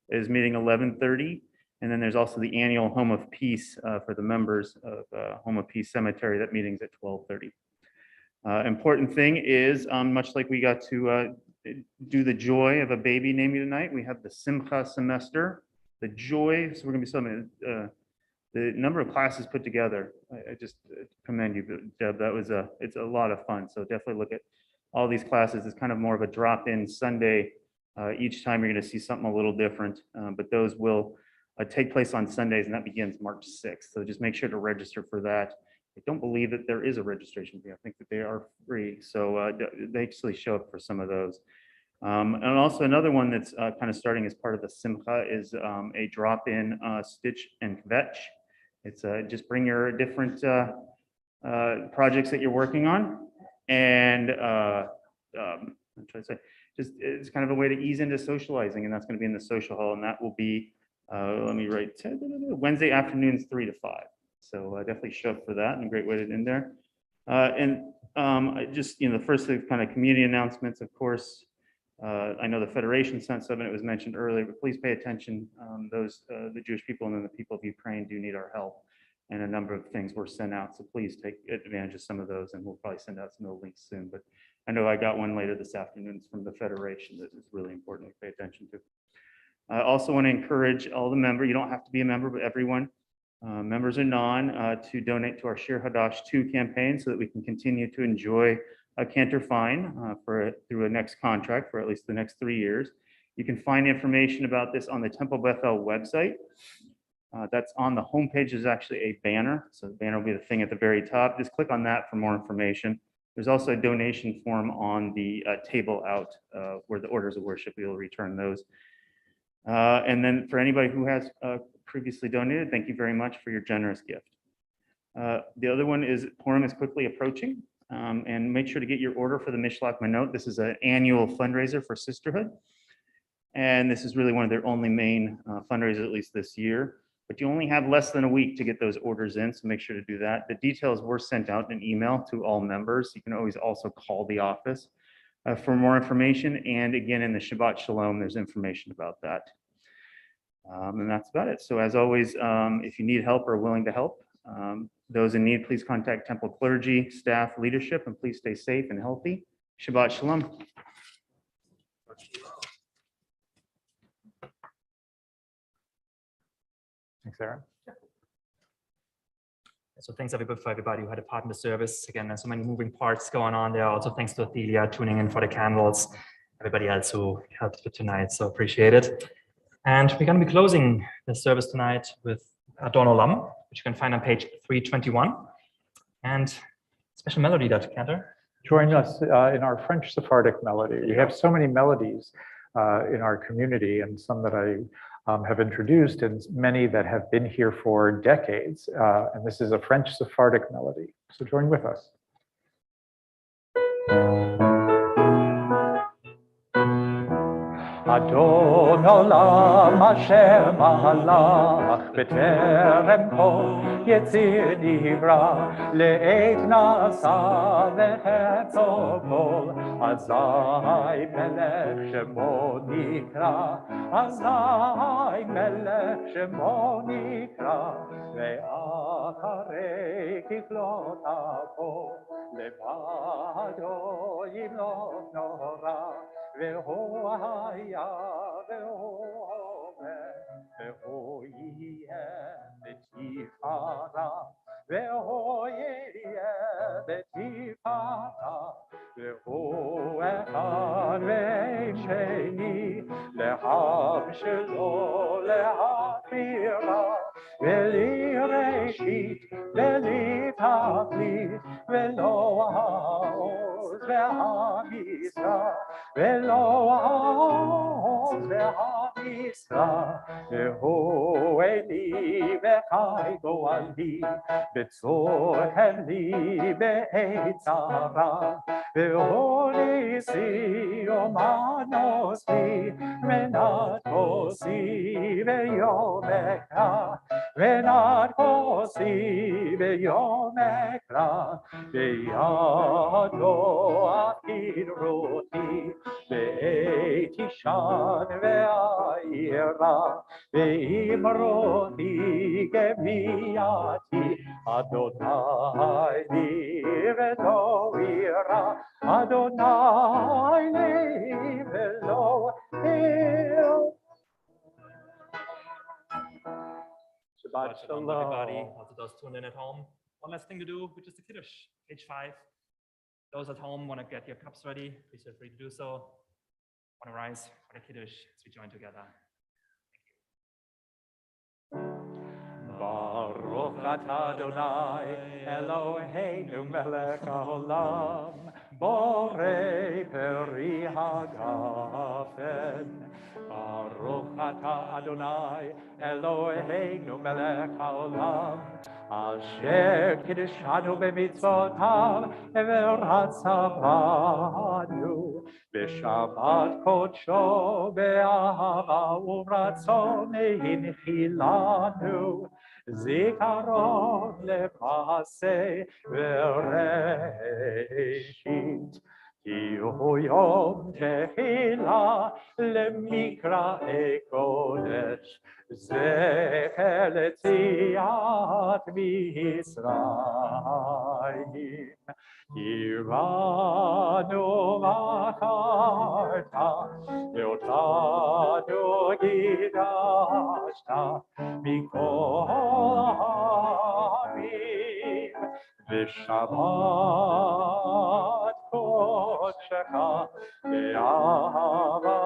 is meeting 11:30, and then there's also the annual Home of Peace for the members of Home of Peace Cemetery. That meeting's at 12:30. Important thing is, much like we got to do the joy of a baby naming tonight, we have the Simcha semester, the joy. So we're going to be celebrating the number of classes put together. I just commend you, Deb. It's a lot of fun. So definitely look at all these classes. It's kind of more of a drop-in Sunday. Each time you're going to see something a little different, but those will take place on Sundays, and that begins March 6th. So just make sure to register for that. I don't believe that there is a registration fee. I think that they are free. So they actually show up for some of those. And also another one that's kind of starting as part of the Simcha is a drop-in stitch and kvetch. It's just bring your different projects that you're working on, and I'm trying to say, just it's kind of a way to ease into socializing, and that's going to be in the social hall, and that will be let me write Wednesday afternoons 3 to 5. So definitely show up for that, and a great way to end there. And just the first kind of community announcements, of course. I know the Federation sent some, and it was mentioned earlier, but please pay attention. The Jewish people and then the people of Ukraine do need our help, and a number of things were sent out. So please take advantage of some of those, and we'll probably send out some of the links soon. But I know I got one later this afternoon from the Federation that is really important to pay attention to. I also want to encourage all the members. You don't have to be a member, but everyone, members or non, to donate to our Shir Hadash 2 campaign so that we can continue to enjoy a Cantor Fine through a next contract for at least the next 3 years. You can find information about this on the Temple Beth website. That's on the homepage. Is actually a banner. So the banner will be the thing at the very top. Just click on that for more information. There's also a donation form on the table out where the orders of worship, you'll return those. And then for anybody who has previously donated, thank you very much for your generous gift. The other one is Purim is quickly approaching, and make sure to get your order for the Mishlach Manot. This is an annual fundraiser for Sisterhood, and this is really one of their only main fundraisers, at least this year. But you only have less than a week to get those orders in, so make sure to do that. The details were sent out in an email to all members. You can always also call the office for more information. And again, in the Shabbat Shalom, there's information about that. And that's about it. So as always, if you need help or are willing to help, those in need, please contact Temple clergy, staff, leadership, and please stay safe and healthy. Shabbat Shalom. Thanks, Aaron. So thanks for everybody who had a part in the service. Again, there's so many moving parts going on there. Also thanks to Athelia tuning in for the candles, everybody else who helped with tonight. So appreciate it. And we're going to be closing the service tonight with Adon Olam, which you can find on page 321. And special melody, Dr. Cantor. Join us in our French Sephardic melody. We have so many melodies in our community, and some that I have introduced, and many that have been here for decades. And this is a French Sephardic melody. So join with us. Adon Olam Asher Malach B'terem Kol Yetzir Nivra Le'et Nasa V'chetzo Kol Azai Melech Shemo Nikra Azai Melech Shemo Nikra Ve'acharei Kichlot Avo Levado Yimlot Nora והוא היה והוא עומד והוא יהיה בתפארה והוא יהיה בתפארה והוא אחד ואין שני לעם שלו להכירה בלי ראשית בלי התכלית ולא העוז והמשרה, ולא העוז והמשרה, והוא אלי וחי גואלי, בצור לי בעת צרה, והוא ניסי אומנוס לי, מנת כוסי ביום אקרא, מנת כוסי ביום אקרא, בידו אפקיד רותי, בעת ישן ואירה, ואמרותי גבייתי, אדוני לי ולא ירא, אדוני לי ולא ירא. Shabbat Shalom, everybody. shalom. Also those tuned in at home. One last thing to do, which is the Kiddush, page 5. Those at home want to get your cups ready. Please feel free to do so. Want to rise for the Kiddush as we join together. Baruch atah Adonai Eloheinu melech haolam borei peri hagafen. Baruch atah Adonai Eloheinu melech haolam asher kiddushanu b'mitzvotav v'ratza banu b'shabbat kodsho be'ahava u'ratzon hinchilanu zikaron lepaseh v'reshit Kihu yom tehila lemikra kodesh zecher letziat Mitzrayim Kiranu macharta ve'otanu gidashta mikol ha'amim v'shabbat kodsheka be'ahava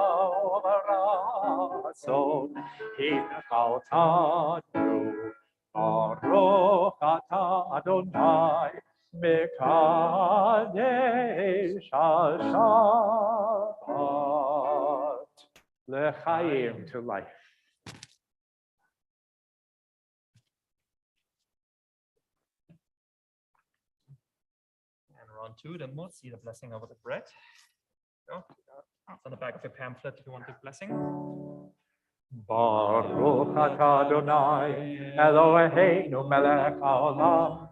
u'baratzon hinchaltanu Baruch atah Adonai Mekadesh HaShabbat L'chaim, to life. And round 2, the motzi, the blessing over the bread. So, it's on the back of your pamphlet if you want the blessing. Baruch atah Adonai Eloheinu melech haolam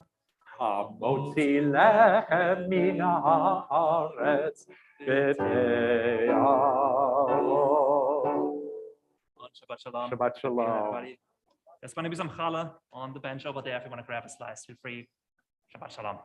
hamotzi lechem min haaretz b'te'aro. Shabbat shalom. Shabbat shalom. Everybody. There's going to be some challah on the bench over there. If you want to grab a slice, feel free. Shabbat shalom.